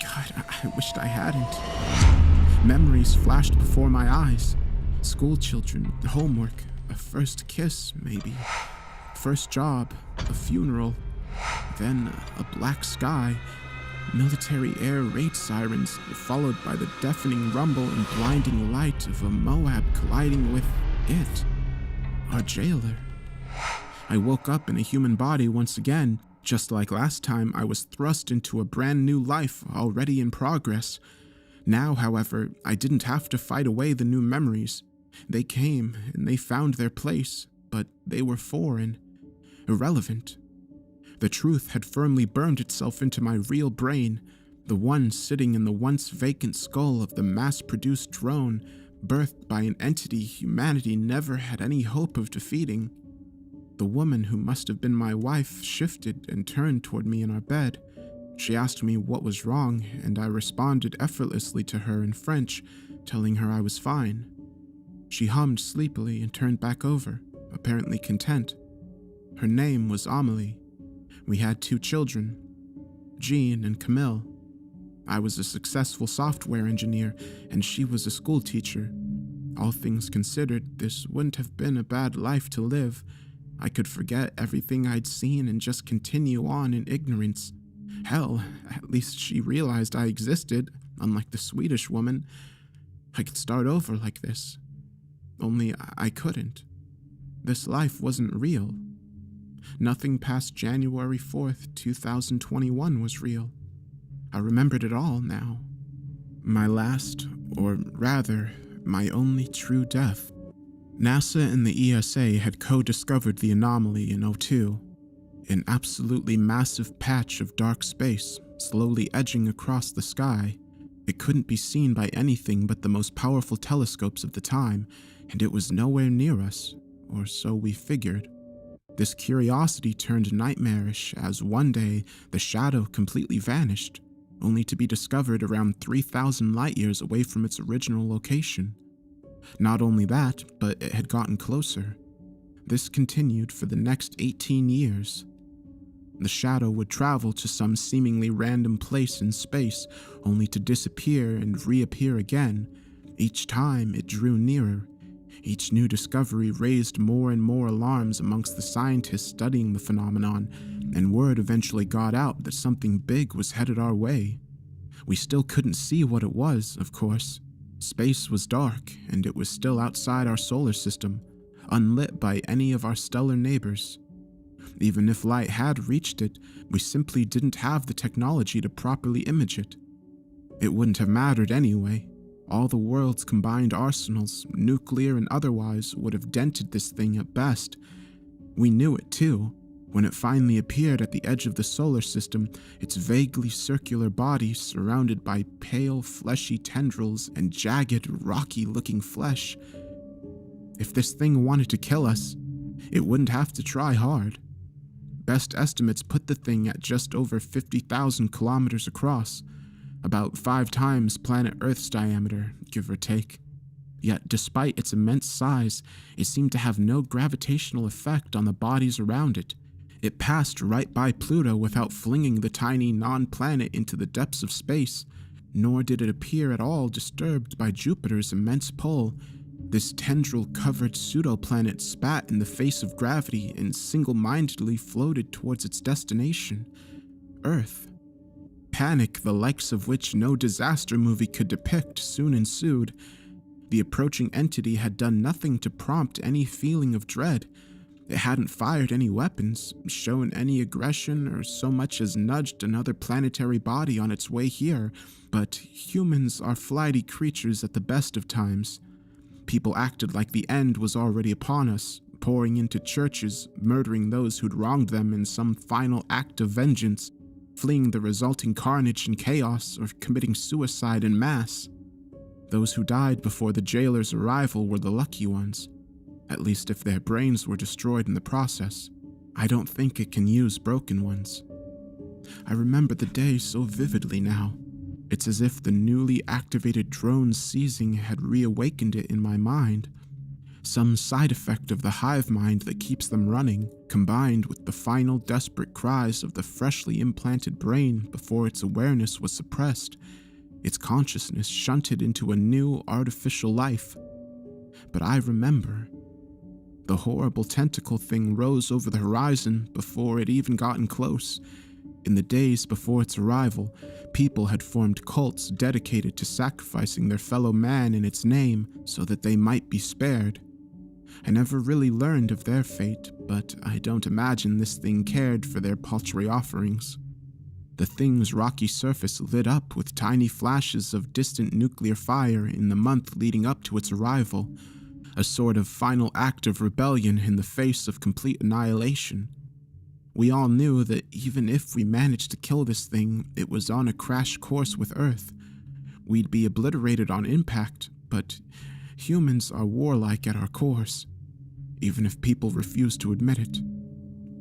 Speaker 3: God, I wished I hadn't. Memories flashed before my eyes. School children, homework, a first kiss, maybe. First job, a funeral, then a black sky, military air raid sirens, followed by the deafening rumble and blinding light of a Moab colliding with it, our jailer. I woke up in a human body once again. Just like last time, I was thrust into a brand new life already in progress. Now, however, I didn't have to fight away the new memories. They came and they found their place, but they were foreign, irrelevant. The truth had firmly burned itself into my real brain, the one sitting in the once vacant skull of the mass-produced drone, birthed by an entity humanity never had any hope of defeating. The woman who must have been my wife shifted and turned toward me in our bed. She asked me what was wrong, and I responded effortlessly to her in French, telling her I was fine. She hummed sleepily and turned back over, apparently content. Her name was Amelie. We had 2 children, Jean and Camille. I was a successful software engineer, and she was a school teacher. All things considered, this wouldn't have been a bad life to live. I could forget everything I'd seen and just continue on in ignorance. Hell, at least she realized I existed, unlike the Swedish woman. I could start over like this. Only I couldn't. This life wasn't real. Nothing past January 4th, 2021 was real. I remembered it all now. My last, or rather, my only true death. NASA and the ESA had co-discovered the anomaly in '02, an absolutely massive patch of dark space slowly edging across the sky. It couldn't be seen by anything but the most powerful telescopes of the time, and it was nowhere near us, or so we figured. This curiosity turned nightmarish as one day the shadow completely vanished, only to be discovered around 3,000 light-years away from its original location. Not only that, but it had gotten closer. This continued for the next 18 years. The shadow would travel to some seemingly random place in space, only to disappear and reappear again. Each time it drew nearer. Each new discovery raised more and more alarms amongst the scientists studying the phenomenon, and word eventually got out that something big was headed our way. We still couldn't see what it was, of course. Space was dark, and it was still outside our solar system, unlit by any of our stellar neighbors. Even if light had reached it, we simply didn't have the technology to properly image it. It wouldn't have mattered anyway. All the world's combined arsenals, nuclear and otherwise, would have dented this thing at best. We knew it too. When it finally appeared at the edge of the solar system, its vaguely circular body surrounded by pale, fleshy tendrils and jagged, rocky-looking flesh. If this thing wanted to kill us, it wouldn't have to try hard. Best estimates put the thing at just over 50,000 kilometers across, about 5 times planet Earth's diameter, give or take. Yet, despite its immense size, it seemed to have no gravitational effect on the bodies around it. It passed right by Pluto without flinging the tiny non-planet into the depths of space, nor did it appear at all disturbed by Jupiter's immense pull. This tendril-covered pseudoplanet spat in the face of gravity and single-mindedly floated towards its destination, Earth. Panic, the likes of which no disaster movie could depict, soon ensued. The approaching entity had done nothing to prompt any feeling of dread. It hadn't fired any weapons, shown any aggression, or so much as nudged another planetary body on its way here, but humans are flighty creatures at the best of times. People acted like the end was already upon us, pouring into churches, murdering those who'd wronged them in some final act of vengeance, fleeing the resulting carnage and chaos, or committing suicide en masse. Those who died before the jailer's arrival were the lucky ones, at least if their brains were destroyed in the process. I don't think it can use broken ones. I remember the day so vividly now. It's as if the newly activated drone's seizing had reawakened it in my mind. Some side effect of the hive mind that keeps them running, combined with the final desperate cries of the freshly implanted brain before its awareness was suppressed, its consciousness shunted into a new artificial life. But I remember. The horrible tentacle thing rose over the horizon before it even gotten close. In the days before its arrival, people had formed cults dedicated to sacrificing their fellow man in its name so that they might be spared. I never really learned of their fate, but I don't imagine this thing cared for their paltry offerings. The thing's rocky surface lit up with tiny flashes of distant nuclear fire in the month leading up to its arrival, a sort of final act of rebellion in the face of complete annihilation. We all knew that even if we managed to kill this thing, it was on a crash course with Earth. We'd be obliterated on impact, but humans are warlike at our cores, even if people refuse to admit it.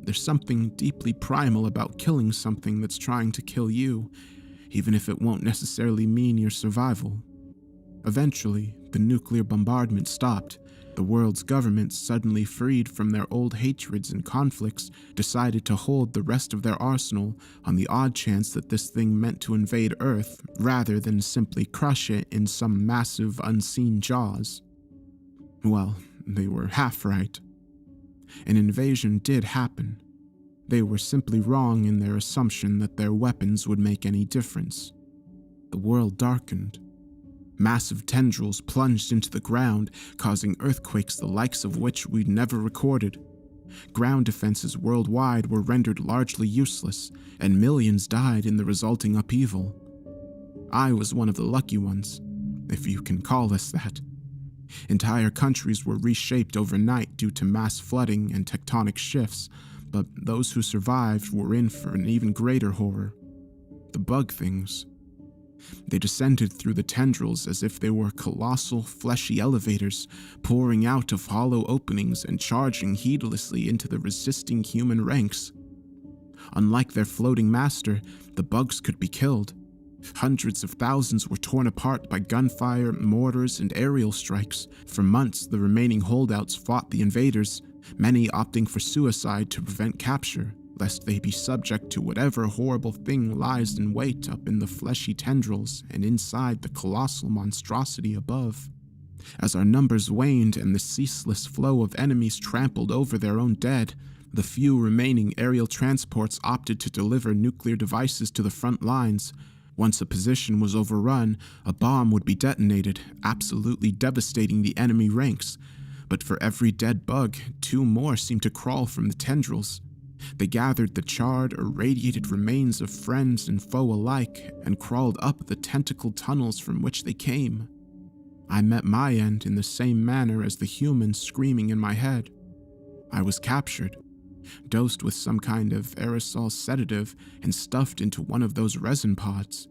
Speaker 3: There's something deeply primal about killing something that's trying to kill you, even if it won't necessarily mean your survival. Eventually, the nuclear bombardment stopped. The world's governments, suddenly freed from their old hatreds and conflicts, decided to hold the rest of their arsenal on the odd chance that this thing meant to invade Earth, rather than simply crush it in some massive unseen jaws. Well, they were half right. An invasion did happen. They were simply wrong in their assumption that their weapons would make any difference. The world darkened. Massive tendrils plunged into the ground, causing earthquakes the likes of which we'd never recorded. Ground defenses worldwide were rendered largely useless, and millions died in the resulting upheaval. I was one of the lucky ones, if you can call us that. Entire countries were reshaped overnight due to mass flooding and tectonic shifts, but those who survived were in for an even greater horror. The bug things. They descended through the tendrils as if they were colossal, fleshy elevators, pouring out of hollow openings and charging heedlessly into the resisting human ranks. Unlike their floating master, the bugs could be killed. Hundreds of thousands were torn apart by gunfire, mortars, and aerial strikes. For months, the remaining holdouts fought the invaders, many opting for suicide to prevent capture, lest they be subject to whatever horrible thing lies in wait up in the fleshy tendrils and inside the colossal monstrosity above. As our numbers waned and the ceaseless flow of enemies trampled over their own dead, the few remaining aerial transports opted to deliver nuclear devices to the front lines. Once a position was overrun, a bomb would be detonated, absolutely devastating the enemy ranks. But for every dead bug, 2 more seemed to crawl from the tendrils. They gathered the charred, irradiated remains of friends and foe alike and crawled up the tentacled tunnels from which they came. I met my end in the same manner as the humans screaming in my head. I was captured, dosed with some kind of aerosol sedative and stuffed into one of those resin pods.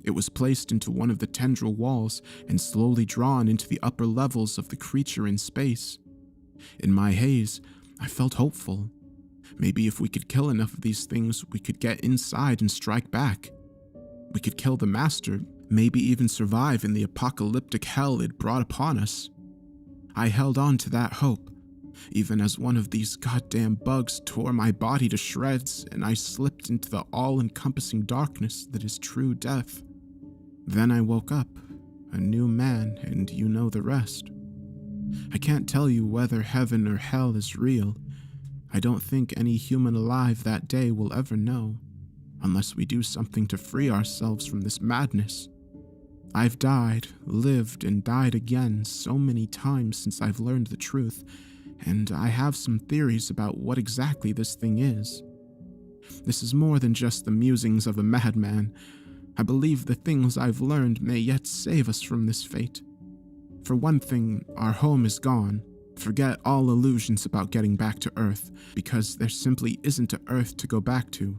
Speaker 3: It was placed into one of the tendril walls and slowly drawn into the upper levels of the creature in space. In my haze, I felt hopeful. Maybe if we could kill enough of these things, we could get inside and strike back. We could kill the master, maybe even survive in the apocalyptic hell it brought upon us. I held on to that hope, even as one of these goddamn bugs tore my body to shreds and I slipped into the all-encompassing darkness that is true death. Then I woke up, a new man, and you know the rest. I can't tell you whether heaven or hell is real. I don't think any human alive that day will ever know, unless we do something to free ourselves from this madness. I've died, lived, and died again so many times since I've learned the truth, and I have some theories about what exactly this thing is. This is more than just the musings of a madman. I believe the things I've learned may yet save us from this fate. For one thing, our home is gone. Forget all illusions about getting back to Earth, because there simply isn't an Earth to go back to.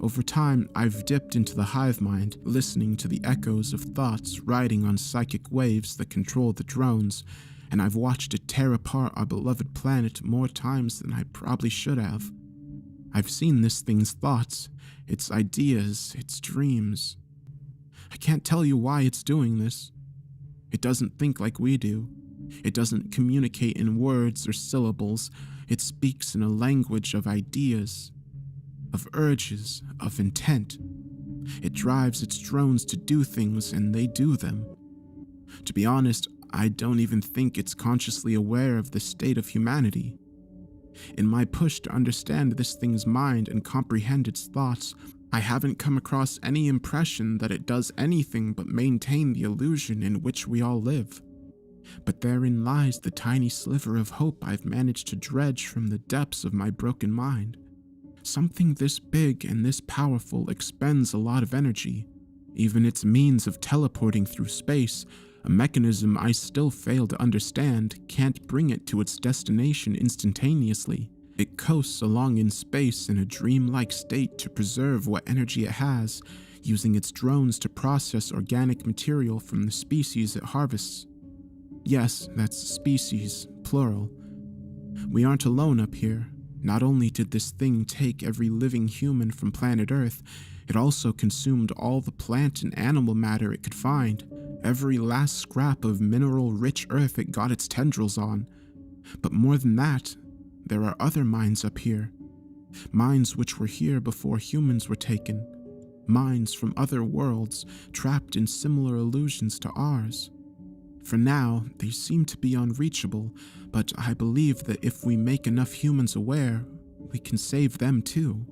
Speaker 3: Over time, I've dipped into the hive mind, listening to the echoes of thoughts riding on psychic waves that control the drones, and I've watched it tear apart our beloved planet more times than I probably should have. I've seen this thing's thoughts, its ideas, its dreams. I can't tell you why it's doing this. It doesn't think like we do. It doesn't communicate in words or syllables. It speaks in a language of ideas, of urges, of intent. It drives its drones to do things, and they do them. To be honest, I don't even think it's consciously aware of the state of humanity. In my push to understand this thing's mind and comprehend its thoughts, I haven't come across any impression that it does anything but maintain the illusion in which we all live. But therein lies the tiny sliver of hope I've managed to dredge from the depths of my broken mind. Something this big and this powerful expends a lot of energy. Even its means of teleporting through space, a mechanism I still fail to understand, can't bring it to its destination instantaneously. It coasts along in space in a dreamlike state to preserve what energy it has, using its drones to process organic material from the species it harvests. Yes, that's species, plural. We aren't alone up here. Not only did this thing take every living human from planet Earth, it also consumed all the plant and animal matter it could find, every last scrap of mineral-rich earth it got its tendrils on. But more than that, there are other minds up here. Minds which were here before humans were taken. Minds from other worlds, trapped in similar illusions to ours. For now, they seem to be unreachable, but I believe that if we make enough humans aware, we can save them too.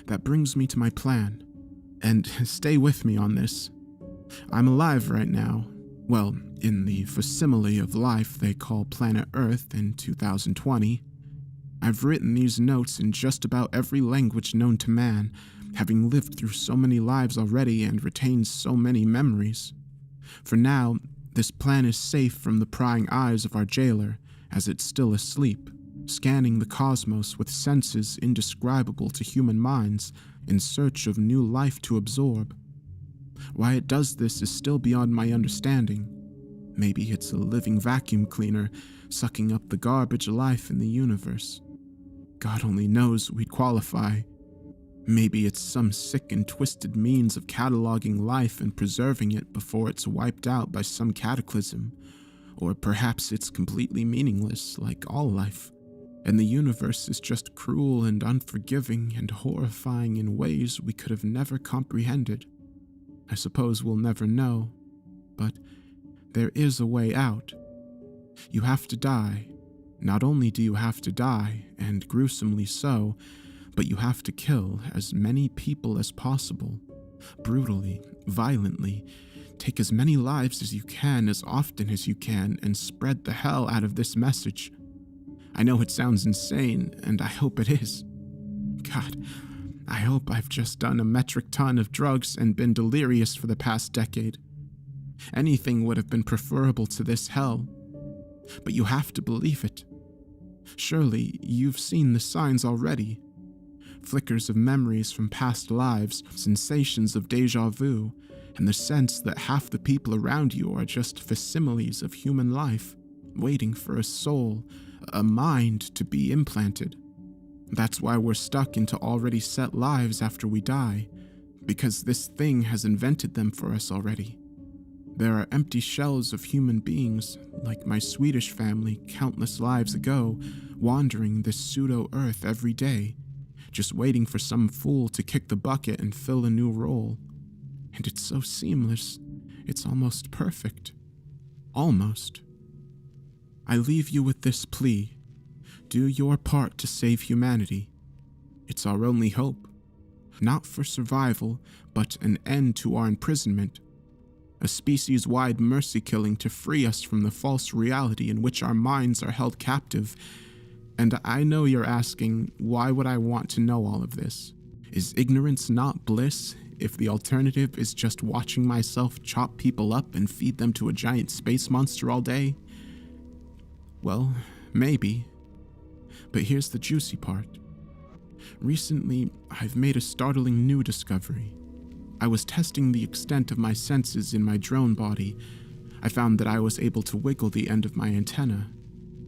Speaker 3: That brings me to my plan. And stay with me on this. I'm alive right now. Well, in the facsimile of life they call planet Earth in 2020. I've written these notes in just about every language known to man, having lived through so many lives already and retained so many memories. For now, this plan is safe from the prying eyes of our jailer, as it's still asleep, scanning the cosmos with senses indescribable to human minds in search of new life to absorb. Why it does this is still beyond my understanding. Maybe it's a living vacuum cleaner, sucking up the garbage of life in the universe. God only knows we'd qualify. Maybe it's some sick and twisted means of cataloging life and preserving it before it's wiped out by some cataclysm. Or perhaps it's completely meaningless, like all life, and the universe is just cruel and unforgiving and horrifying in ways we could have never comprehended. I suppose we'll never know, but there is a way out. You have to die. Not only do you have to die, and gruesomely so, but you have to kill as many people as possible, brutally, violently. Take as many lives as you can, as often as you can, and spread the hell out of this message. I know it sounds insane, and I hope it is. God, I hope I've just done a metric ton of drugs and been delirious for the past decade. Anything would have been preferable to this hell. But you have to believe it. Surely you've seen the signs already. Flickers of memories from past lives, sensations of déjà vu, and the sense that half the people around you are just facsimiles of human life, waiting for a soul, a mind to be implanted. That's why we're stuck into already set lives after we die, because this thing has invented them for us already. There are empty shells of human beings, like my Swedish family countless lives ago, wandering this pseudo-Earth every day, just waiting for some fool to kick the bucket and fill a new role. And it's so seamless, it's almost perfect. Almost. I leave you with this plea. Do your part to save humanity. It's our only hope. Not for survival, but an end to our imprisonment. A species-wide mercy killing to free us from the false reality in which our minds are held captive. And I know you're asking, why would I want to know all of this? Is ignorance not bliss if the alternative is just watching myself chop people up and feed them to a giant space monster all day? Well, maybe. But here's the juicy part. Recently, I've made a startling new discovery. I was testing the extent of my senses in my drone body. I found that I was able to wiggle the end of my antenna.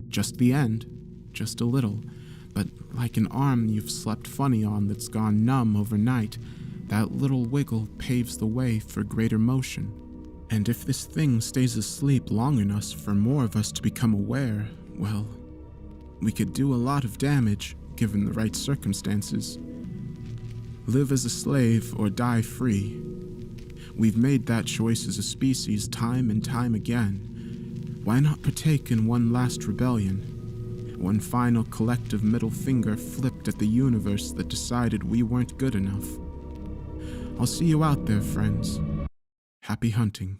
Speaker 3: Just the end, just a little, but like an arm you've slept funny on that's gone numb overnight, that little wiggle paves the way for greater motion. And if this thing stays asleep long enough for more of us to become aware, well, we could do a lot of damage given the right circumstances. Live as a slave or die free. We've made that choice as a species time and time again. Why not partake in one last rebellion? One final collective middle finger flipped at the universe that decided we weren't good enough. I'll see you out there, friends. Happy hunting.